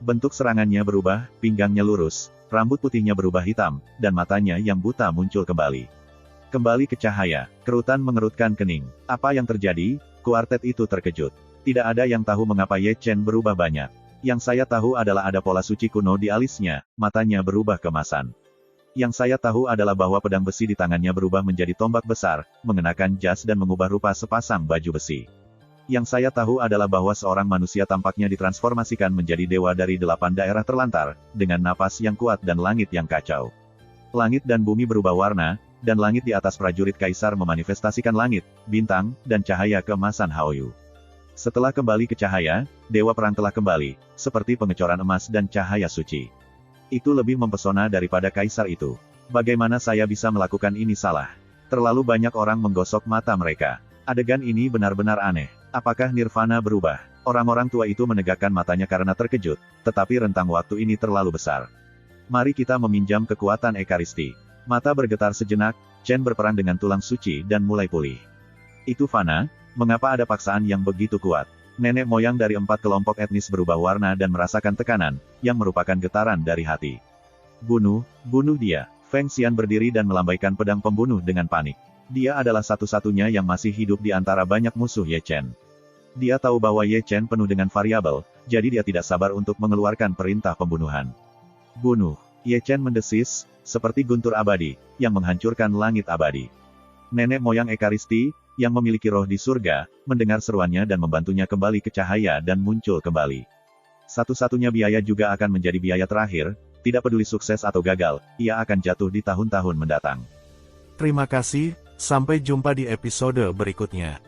[SPEAKER 1] Bentuk serangannya berubah, pinggangnya lurus, rambut putihnya berubah hitam, dan matanya yang buta muncul kembali. Kembali ke cahaya, kerutan mengerutkan kening. Apa yang terjadi? Kuartet itu terkejut. Tidak ada yang tahu mengapa Ye Chen berubah banyak. Yang saya tahu adalah ada pola suci kuno di alisnya, matanya berubah kemasan. Yang saya tahu adalah bahwa pedang besi di tangannya berubah menjadi tombak besar, mengenakan jas dan mengubah rupa sepasang baju besi. Yang saya tahu adalah bahwa seorang manusia tampaknya ditransformasikan menjadi dewa dari 8 daerah terlantar, dengan napas yang kuat dan langit yang kacau. Langit dan bumi berubah warna, dan langit di atas prajurit kaisar memanifestasikan langit, bintang, dan cahaya keemasan Haoyu. Setelah kembali ke cahaya, dewa perang telah kembali, seperti pengecoran emas dan cahaya suci. Itu lebih mempesona daripada kaisar itu. Bagaimana saya bisa melakukan ini salah? Terlalu banyak orang menggosok mata mereka. Adegan ini benar-benar aneh. Apakah Nirvana berubah? Orang-orang tua itu menegakkan matanya karena terkejut, tetapi rentang waktu ini terlalu besar. Mari kita meminjam kekuatan Ekaristi. Mata bergetar sejenak, Chen berperan dengan tulang suci dan mulai pulih. Itu Fana, mengapa ada paksaan yang begitu kuat? Nenek moyang dari 4 kelompok etnis berubah warna dan merasakan tekanan, yang merupakan getaran dari hati. Bunuh dia. Feng Xian berdiri dan melambaikan pedang pembunuh dengan panik. Dia adalah satu-satunya yang masih hidup di antara banyak musuh Ye Chen. Dia tahu bahwa Ye Chen penuh dengan variabel, jadi dia tidak sabar untuk mengeluarkan perintah pembunuhan. Bunuh. Ye Chen mendesis, seperti guntur abadi, yang menghancurkan langit abadi. Nenek moyang Ekaristi, yang memiliki roh di surga, mendengar seruannya dan membantunya kembali ke cahaya dan muncul kembali. Satu-satunya biaya juga akan menjadi biaya terakhir, tidak peduli sukses atau gagal, ia akan jatuh di tahun-tahun mendatang.
[SPEAKER 2] Terima kasih, sampai jumpa di episode berikutnya.